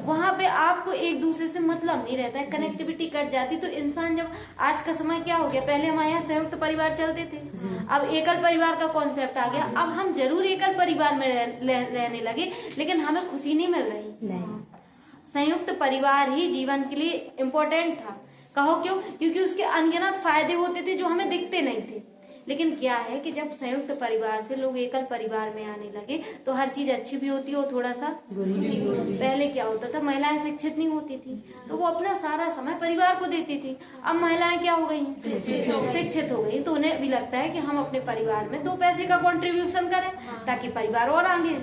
वहाँ पे आपको एक दूसरे से मतलब नहीं रहता है, कनेक्टिविटी कट जाती। तो इंसान, जब आज का समय क्या हो गया, पहले हमारे यहाँ संयुक्त परिवार चलते थे, अब एकल परिवार का कॉन्सेप्ट आ गया। अब हम जरूर एकल परिवार में रहने लगे, लेकिन हमें खुशी नहीं मिल रही। संयुक्त परिवार ही जीवन के लिए इम्पोर्टेंट था। कहो क्यों? क्योंकि उसके अनगिनत फायदे होते थे जो हमें दिखते नहीं थे। लेकिन क्या है कि जब संयुक्त परिवार से लोग एकल परिवार में आने लगे तो हर चीज अच्छी भी होती है और थोड़ा सा बुरी भी होती है। पहले क्या होता था, महिलाएं शिक्षित नहीं होती थी तो वो अपना सारा समय परिवार को देती थी। अब महिलाएं क्या हो गई? शिक्षित हो गई, तो उन्हें भी लगता है कि हम अपने परिवार में 2 पैसे का कंट्रीब्यूशन करें ताकि परिवार और आगे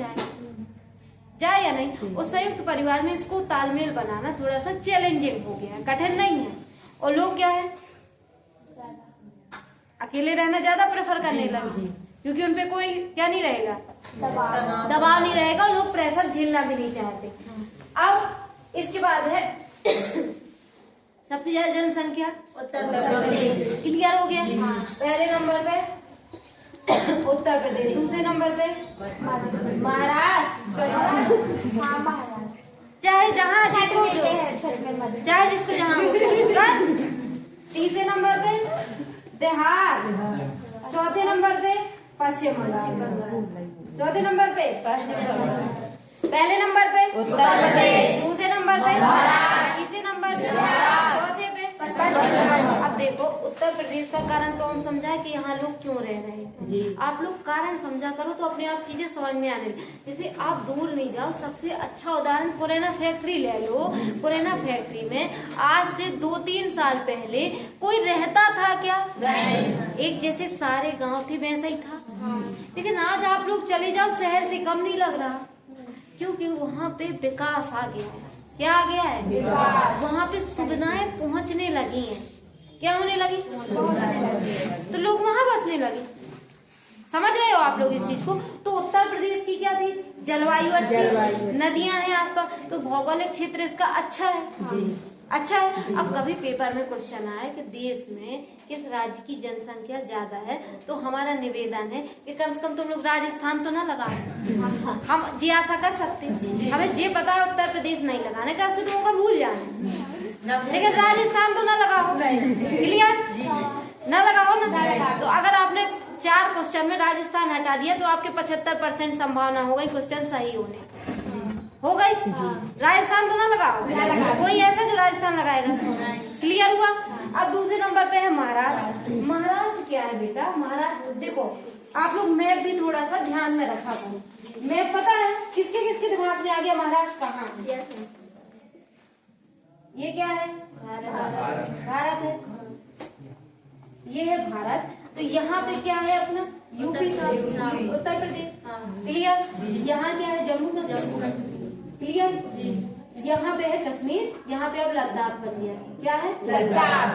जाए या नहीं। उस संयुक्त परिवार में इसको तालमेल बनाना थोड़ा सा चैलेंजिंग हो गया, कठिन नहीं है। और लोग क्या है, अकेले रहना ज्यादा प्रेफर करने लगे, क्योंकि उनपे कोई क्या नहीं रहेगा, दबाव नहीं रहेगा। लोग प्रेशर झेलना भी नहीं चाहते। अब इसके बाद है सबसे ज्यादा जनसंख्या उत्तर प्रदेश। क्लियर हो गया? पहले नंबर पे उत्तर प्रदेश। दूसरे नंबर पे महाराष्ट्र। हाँ महाराष्ट्र। चाहे जहाँ जिसको चाहे जिसको जहाँ हो। तीसरे नंबर पे बिहार। चौथे नंबर पे पश्चिम बंगाल। चौथे नंबर पे पश्चिम बंगाल। पहले नंबर पे उत्तर प्रदेश। दूसरे नंबर पे तीसरे नंबर पे चौथे पे पश्चिम बंगाल। अब देखो उत्तर प्रदेश का कारण तो हम समझा है कि यहाँ लोग क्यों रह रहे हैं जी। आप लोग कारण समझा करो तो अपने आप चीजें समझ में आने लगी। जैसे आप दूर नहीं जाओ, सबसे अच्छा उदाहरण पुराना फैक्ट्री ले लो। पुराना फैक्ट्री में आज से 2-3 साल पहले कोई रहता था क्या? एक जैसे सारे गांव थे वैसा ही था। लेकिन आज आप लोग चले जाओ, शहर से कम नहीं लग रहा, क्योंकि वहाँ पे विकास आ गया है। क्या आ गया है? विकास। वहाँ पे सुविधाएं पहुँचने लगी हैं। क्या होने लगी? तो लोग वहाँ बसने लगे। समझ रहे हो आप लोग इस चीज को? तो उत्तर प्रदेश की क्या थी? जलवायु अच्छी, नदियां हैं आसपास, तो भौगोलिक क्षेत्र इसका अच्छा है जी। अच्छा है। अब कभी पेपर में क्वेश्चन आया कि देश में किस राज्य की जनसंख्या ज्यादा है, तो हमारा निवेदन है कि कम से कम तुम लोग राजस्थान तो ना लगाओ। हम जी आशा कर सकते हैं, हमें ये पता है उत्तर प्रदेश नहीं लगाने का, इसमें तुमको भूल जाना, लेकिन राजस्थान तो ना लगाओ। क्लियर? ना लगाओ ना। तो अगर आपने 4 क्वेश्चन में राजस्थान हटा दिया तो आपके 75% संभावना हो गई क्वेश्चन सही होने। हो गई? राजस्थान तो ना लगाओ। कोई ऐसा जो राजस्थान लगाएगा? क्लियर हुआ? अब दूसरे नंबर पे है महाराष्ट्र। महाराष्ट्र क्या है बेटा? महाराष्ट्र देखो, आप लोग मैप भी थोड़ा सा ध्यान में रखा करो। मैप पता है किसके किसके दिमाग में आ गया महाराष्ट्र कहाँ है? ये क्या है? भारत है। ये है भारत। तो यहाँ पे क्या है अपना? यूपी था, उत्तर प्रदेश। क्लियर? यहाँ क्या है? जम्मू कश्मीर। क्लियर? यहाँ पे है कश्मीर, यहाँ पे अब लद्दाख बन गया। क्या है? लद्दाख।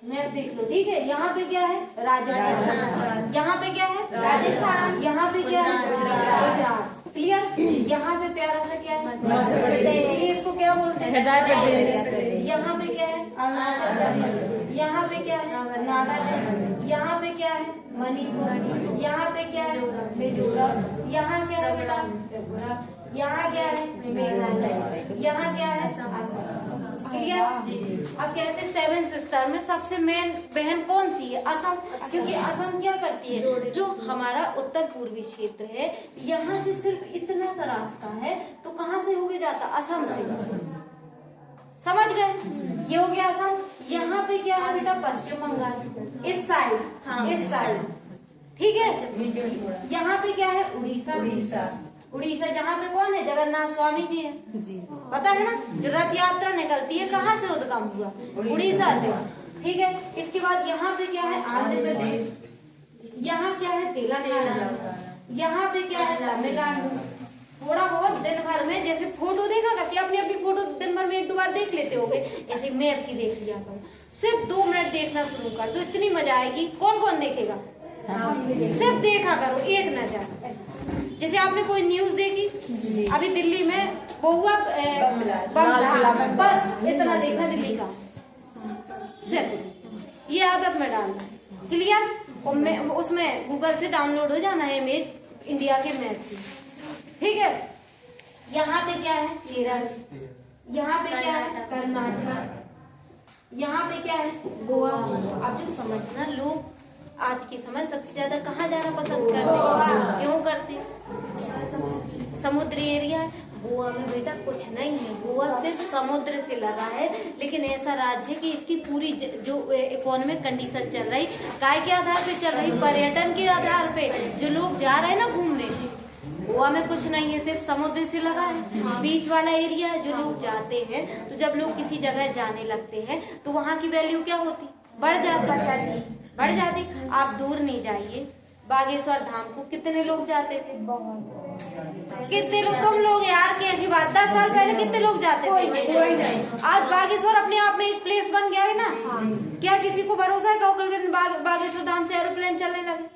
मैप देख लो, ठीक है? यहाँ पे क्या है? राजस्थान। यहाँ पे क्या है? राजस्थान। यहाँ पे क्या है? गुजरात। क्लियर? यहाँ पे प्यारा सा क्या है? मध्य प्रदेश। इसको क्या बोलते हैं? यहाँ पे क्या है? अरुणाचल प्रदेश। यहाँ पे क्या है? नागालैंड। यहाँ पे क्या है? मणिपुर। यहाँ पे क्या है? मिजोरम। यहाँ क्या है बेटा? त्रिपुरा। यहाँ क्या है? मेघालय। यहाँ क्या है? असम। क्लियर? अब कहते हैं 7 सिस्टर में सबसे मेन बहन कौन सी है? असम। क्योंकि असम क्या करती है? जो हमारा उत्तर पूर्वी क्षेत्र है, यहाँ से सिर्फ इतना सा रास्ता है, तो कहाँ से होके जाता? असम से। समझ गए? ये हो गया असम। यहाँ पे क्या है बेटा? पश्चिम बंगाल। इस साइड, इस साइड, ठीक है? यहाँ पे क्या है? उड़ीसा। उड़ीसा जहाँ पे कौन है? जगन्नाथ स्वामी जी है जी। पता है ना? जो रथ यात्रा निकलती है कहाँ से उद्गम हुआ? उड़ीसा से। ठीक है? इसके बाद यहाँ पे क्या है? आंध्र प्रदेश। यहाँ क्या है? तेलंगाना। यहाँ पे क्या है? तमिलनाडु। थोड़ा बहुत दिन भर में, जैसे फोटो देखा करती अपनी अपनी फोटो दिन भर में 1-2 बार देख लेते होगे, ऐसे मैप की देख लिया करो। सिर्फ 2 मिनट देखना शुरू कर दो, इतनी मजा आएगी। कौन कौन देखेगा? सिर्फ देखा करो एक नजर। जैसे आपने कोई न्यूज देखी, अभी दिल्ली में वो हुआ बम, बस इतना देखना दिल्ली का, सिर्फ ये आदत में डालना। क्लियर? उसमें गूगल से डाउनलोड हो जाना है इमेज इंडिया के मैप की। ठीक है? यहाँ पे क्या है? केरल। यहाँ पे क्या है? कर्नाटक। यहाँ पे क्या है? गोवा। अब जो समझना, लोग आज के समय सबसे ज्यादा कहाँ जाना पसंद करते? क्यों करते? समुद्री एरिया। गोवा में बेटा कुछ नहीं है, गोवा सिर्फ समुद्र से लगा है, लेकिन ऐसा राज्य है कि इसकी पूरी जो इकोनॉमिक कंडीशन चल रही, काय के आधार पे चल रही? पर्यटन के आधार पे। जो लोग जा रहे हैं ना घूमने, गोवा में कुछ नहीं है, सिर्फ समुद्र से लगा है, बीच वाला एरिया है। जो लोग जाते हैं, तो जब लोग किसी जगह जाने लगते हैं तो वहाँ की वैल्यू क्या होती? बढ़ जाती। आप दूर नहीं जाइए, बागेश्वर धाम को कितने लोग जाते थे? कितने लोग? तुम लोग यार, कैसी बात, 10 साल पहले कितने लोग जाते थे? कोई नहीं। आज बागेश्वर अपने आप में एक प्लेस बन गया है ना। क्या किसी को भरोसा है बागेश्वर धाम से एरोप्लेन चलने लगे?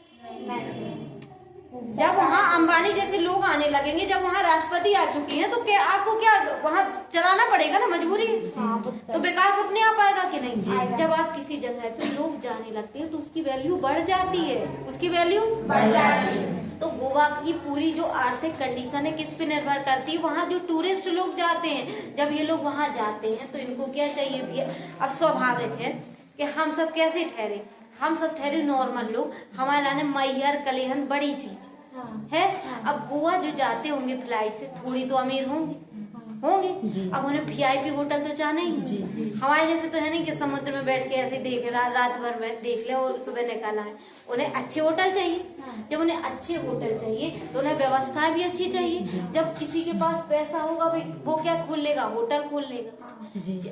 जब वहाँ अंबानी जैसे लोग आने लगेंगे, जब वहाँ राष्ट्रपति आ चुकी हैं, तो क्या आपको क्या वहाँ चलाना पड़ेगा ना, मजबूरी है। तो विकास अपने आप आएगा कि नहीं? जब आप किसी जगह पे लोग जाने लगते हैं तो उसकी वैल्यू बढ़ जाती है, उसकी वैल्यू बढ़ जाती है। तो गोवा की पूरी जो आर्थिक कंडीशन है किस पे निर्भर करती है? वहाँ जो टूरिस्ट लोग जाते हैं, जब ये लोग वहाँ जाते हैं तो इनको क्या चाहिए भैया? अब स्वाभाविक है कि हम सब कैसे ठहरे, हम सब ठहरे नॉर्मल लोग, हमारे लाने मैहर कलेहन बड़ी चीज है। अब गोवा जो जाते होंगे फ्लाइट से, थोड़ी तो अमीर होंगे, अब उन्हें वीआईपी होटल तो चाहना ही। हमारे जैसे तो है नहीं कि समुद्र में बैठ के ऐसे देख रात भर में देख ले और सुबह निकल आए। उन्हें अच्छे होटल चाहिए। जब उन्हें अच्छे होटल चाहिए तो उन्हें व्यवस्था भी अच्छी चाहिए। जब किसी के पास पैसा होगा भाई वो क्या खोल लेगा? होटल खोल लेगा।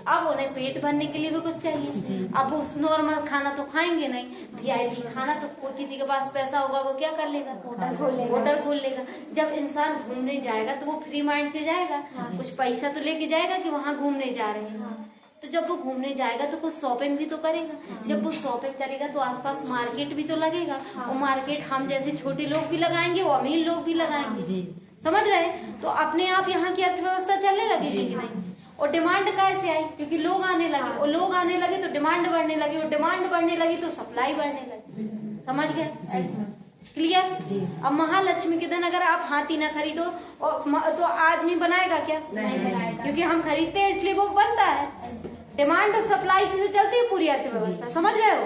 अब उन्हें पेट भरने के लिए भी कुछ चाहिए। अब वो नॉर्मल खाना तो खाएंगे नहीं, वीआईपी खाना तो कोई किसी के पास पैसा होगा वो क्या कर लेगा? होटल खोल लेगा। जब इंसान घूमने जाएगा तो वो फ्री माइंड से जाएगा, कुछ पैसा तो लेके जाएगा कि वहाँ घूमने जा रहे हैं। तो जब वो घूमने जाएगा तो कुछ शॉपिंग भी तो करेगा। जब वो शॉपिंग करेगा तो आसपास मार्केट भी तो लगेगा। और मार्केट हम जैसे छोटे लोग भी लगाएंगे, वो अमीर लोग भी लगाएंगे। समझ रहे? तो अपने आप यहाँ की अर्थव्यवस्था चलने लगेगी कि नहीं? और डिमांड कैसे आई? क्योंकि लोग आने लगे, और लोग आने लगे तो डिमांड बढ़ने लगी, और डिमांड बढ़ने लगी तो सप्लाई बढ़ने लगी। समझ गए? क्लियर? अब महालक्ष्मी के दिन अगर आप हाथी ना खरीदो और तो आदमी बनाएगा क्या? नहीं बनाएगा। क्योंकि हम खरीदते हैं इसलिए वो बनता है। डिमांड और सप्लाई से चलती है पूरी अर्थव्यवस्था। समझ रहे हो?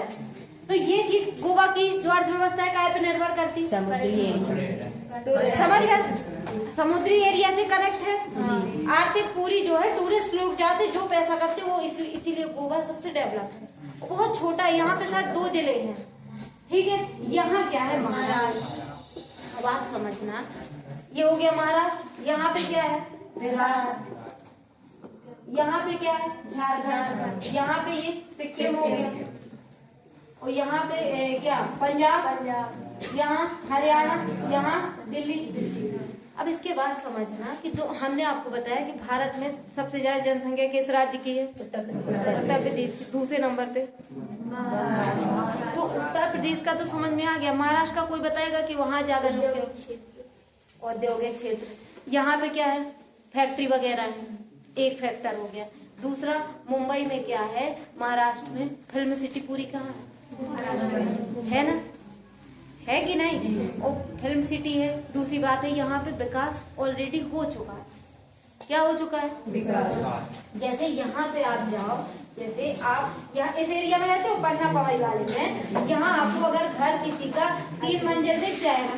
तो ये चीज गोवा की जो अर्थव्यवस्था है काय पे निर्भर करती है? समझ गए? समुद्री एरिया से कनेक्ट है। आर्थिक पूरी जो है टूरिस्ट लोग जाते जो पैसा करते वो इसीलिए गोवा सबसे डेवलप है। बहुत छोटा है, यहाँ पे शायद 2 जिले हैं। ठीक है, यहाँ क्या है? महाराष्ट्र। अब आप समझना, ये हो गया महाराष्ट्र। यहाँ पे क्या है? बिहार। यहाँ पे क्या है? झारखंड। यहाँ पे ये सिक्किम हो गया। और यहाँ पे क्या? पंजाब। यहाँ हरियाणा, यहाँ दिल्ली। अब इसके बाद समझना कि जो हमने आपको बताया कि भारत में सबसे ज्यादा जनसंख्या किस राज्य की है? उत्तर प्रदेश की। दूसरे नंबर पे तो उत्तर प्रदेश का तो समझ में आ गया। महाराष्ट्र का कोई बताएगा कि वहाँ ज्यादा लोग हैं? औद्योगिक क्षेत्र। यहाँ पे क्या है? फैक्ट्री वगैरह है, एक फैक्टर हो गया। दूसरा, मुंबई में क्या है? महाराष्ट्र में फिल्म सिटी पूरी कहाँ है ना? है कि नहीं? और फिल्म सिटी है। दूसरी बात है यहाँ पे विकास ऑलरेडी हो चुका है। क्या हो चुका है? विकास। जैसे यहाँ पे आप जाओ, जैसे आप यहाँ इस एरिया में रहते हो पन्ना पवाई वाले में, यहाँ आपको अगर घर किसी का 3 मंजिल दिख जाएगा,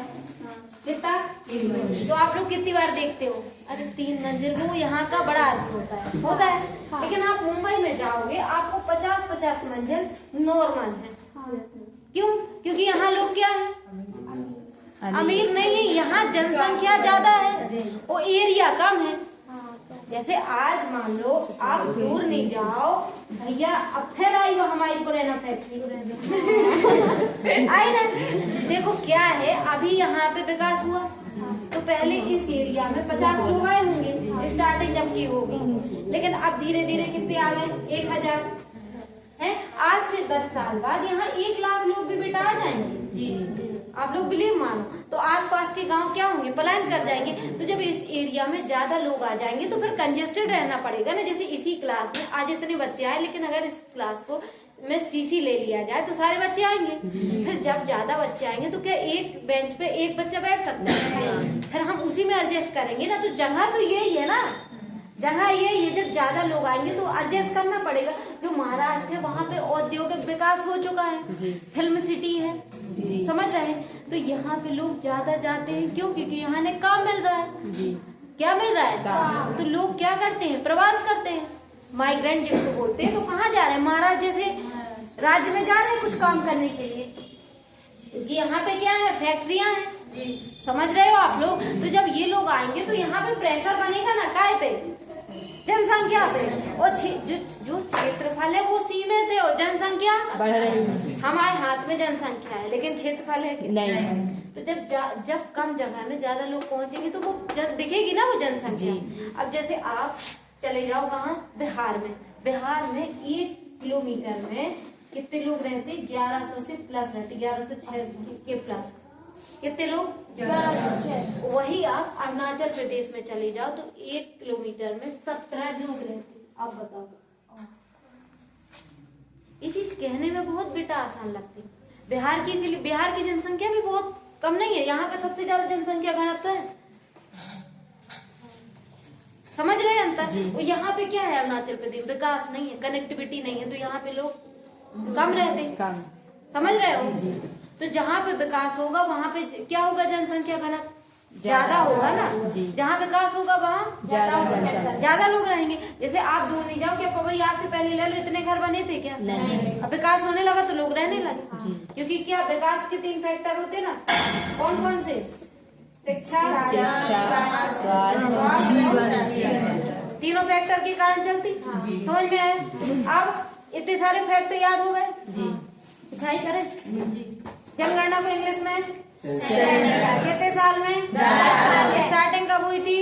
कितना? 3 मंजिल। तो आप लोग कितनी बार देखते हो? अरे 3 मंजिल वो यहाँ का बड़ा आदमी होता है। हाँ। लेकिन आप मुंबई में जाओगे आपको 50-50 मंजिल नॉर्मल है। क्यों? क्योंकि यहाँ लोग क्या है? अमीर नहीं है। यहाँ जनसंख्या ज्यादा है और एरिया कम है। जैसे आज मान लो आप दूर नहीं जाओ भैया, अब फिर आई वो हमारी पुराना फैक्ट्री आई ना। देखो क्या है, अभी यहाँ पे विकास हुआ तो पहले इस एरिया में 50 लोग आए होंगे स्टार्टिंग जब की होगी, लेकिन अब धीरे धीरे कितने आ गए? 1000 है। आज से 10 साल बाद यहाँ 1 लाख लोग भी बेटा आ जाएंगे। जी आप लोग बिलीव मानो, तो आसपास के गांव क्या होंगे? पलायन कर जाएंगे। तो जब इस एरिया में ज्यादा लोग आ जाएंगे तो फिर कंजेस्टेड रहना पड़ेगा ना। जैसे इसी क्लास में आज इतने बच्चे आए, लेकिन अगर इस क्लास को में सीसी ले लिया जाए तो सारे बच्चे आएंगे। फिर जब ज्यादा बच्चे आएंगे तो क्या एक बेंच पे एक बच्चा बैठ सकता है? फिर हम उसी में एडजस्ट करेंगे ना। तो जगह तो यही है ना, जगह यही है। जब ज्यादा लोग आएंगे तो एडजस्ट करना पड़ेगा। जो महाराष्ट्र है वहाँ पे औद्योगिक विकास हो चुका है, फिल्म सिटी है। समझ रहे हैं? तो यहाँ पे लोग ज्यादा जाते हैं। क्यों? क्योंकि यहाँ ने काम मिल रहा है। क्या मिल रहा है? तो लोग क्या करते हैं? प्रवास करते हैं, माइग्रेंट जिसको बोलते हैं। तो कहाँ जा रहे हैं? महाराष्ट्र जैसे राज्य में जा रहे हैं कुछ काम करने के लिए, क्योंकि यहाँ पे क्या है? फैक्ट्रियां हैं। समझ रहे हो आप लोग? तो जब ये लोग आएंगे तो यहाँ पे प्रेशर बनेगा ना, काय पे? जनसंख्या पे। और जो क्षेत्रफल है वो सीमित है और जनसंख्या बढ़ रही है। हमारे हाथ में जनसंख्या है लेकिन क्षेत्रफल है कि नहीं। तो जब कम जगह में ज्यादा लोग पहुंचेंगे तो वो दिखेगी ना वो जनसंख्या। अब जैसे आप चले जाओ कहाँ? बिहार में। बिहार में 1 किलोमीटर में कितने लोग रहते? 1100 से प्लस रहते, 1106 के प्लस। कितने लोग? 1106। वही आप अरुणाचल प्रदेश में चले जाओ तो 1 किलोमीटर में 17 लोग रहते हैं। आप बताओ, ये चीज कहने में बहुत बेटा आसान लगती है। बिहार की, इसीलिए बिहार की जनसंख्या भी बहुत कम नहीं है, यहाँ का सबसे ज्यादा जनसंख्या घनत्व है। समझ रहे हैं अंतर? और यहाँ पे क्या है, अरुणाचल प्रदेश विकास नहीं है, कनेक्टिविटी नहीं है, तो यहाँ पे लोग कम रहते हैं। समझ रहे हो? तो जहाँ पे विकास होगा वहाँ पे क्या होगा, जनसंख्या घनत्व ज्यादा होगा ना। जहाँ विकास होगा वहाँ ज्यादा लोग रहेंगे। जैसे आप दूर नहीं जाओ, क्या पवई आज से पहले ले लो इतने घर बने थे क्या? नहीं। अब विकास होने लगा तो लोग रहने लगे, क्योंकि क्या विकास के 3 फैक्टर होते हैं ना। कौन कौन से? शिक्षा, तीनों फैक्टर के कारण चलती। समझ में आया? अब इतने सारे फैक्टर याद हो गए, अच्छाई करें। जनगणना को इंग्लिश में कितने साल में? स्टार्टिंग कब हुई थी?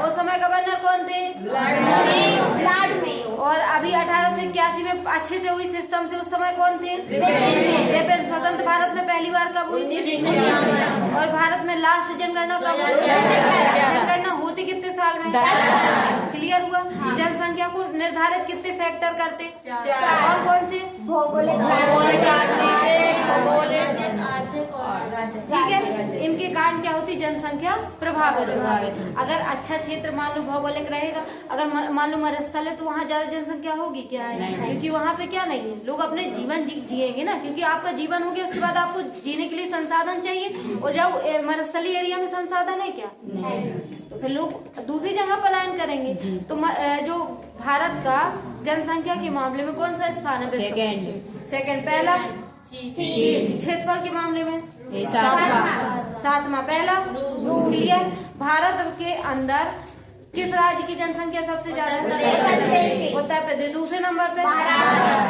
उस समय गवर्नर कौन थे? ब्लड में। और अभी 1881 में अच्छे से हुई सिस्टम से, उस समय कौन थे? लेकिन स्वतंत्र भारत में पहली बार कब हुई? और भारत में लास्ट जनगणना कब हुई? जनगणना होती कितने साल में? क्लियर हुआ? जनसंख्या को निर्धारित कितने फैक्टर करते? और कौन से? भौगोलिक, ठीक है। इनके कारण क्या होती? जनसंख्या प्रभावित। अगर अच्छा क्षेत्र मान लो भौगोलिक रहेगा, अगर मान लो मरुस्थल है तो वहाँ ज्यादा जनसंख्या होगी क्या? है, क्योंकि वहाँ पे क्या नहीं है, लोग अपने जीवन जिएंगे ना, क्योंकि आपका जीवन हो गया उसके बाद आपको जीने के लिए संसाधन चाहिए, और जब मरुस्थलीय एरिया में संसाधन है क्या? तो फिर लोग दूसरी जगह पलायन करेंगे। तो जो भारत का जनसंख्या के मामले में कौन सा स्थान है? सेकंड। पहला क्षेत्रफल के मामले में 7वां। पहला क्लियर। भारत के अंदर किस राज्य की जनसंख्या सबसे ज्यादा है? उत्तर प्रदेश। दूसरे नंबर पे?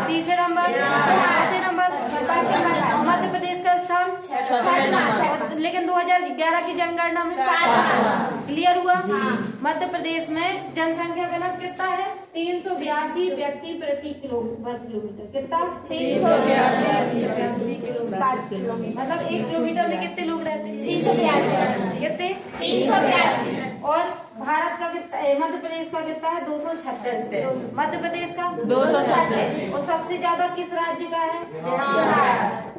तीसरे नंबर? चौथे नंबर? मध्य प्रदेश का स्थान, लेकिन 2011 की जनगणना में क्लियर हुआ। मध्य प्रदेश में जनसंख्या घनत्व कितना है? 382 व्यक्ति प्रति वर्ग किलोमीटर। कितना? 382 मतलब 1 किलोमीटर में कितने लोग रहते हैं? 382। कितने? 382। और भारत का कितना? मध्य प्रदेश का कितना है? 236। मध्य प्रदेश का 236। और सबसे ज्यादा किस राज्य का है?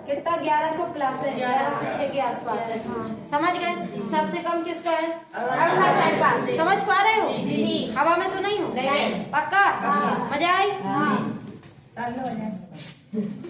कितना? 1100 प्लस है, 1106 के आसपास है। समझ गए? सबसे कम किसका है? समझ पा रहे हो? हवा में तो नहीं हो? पक्का? मजा आई?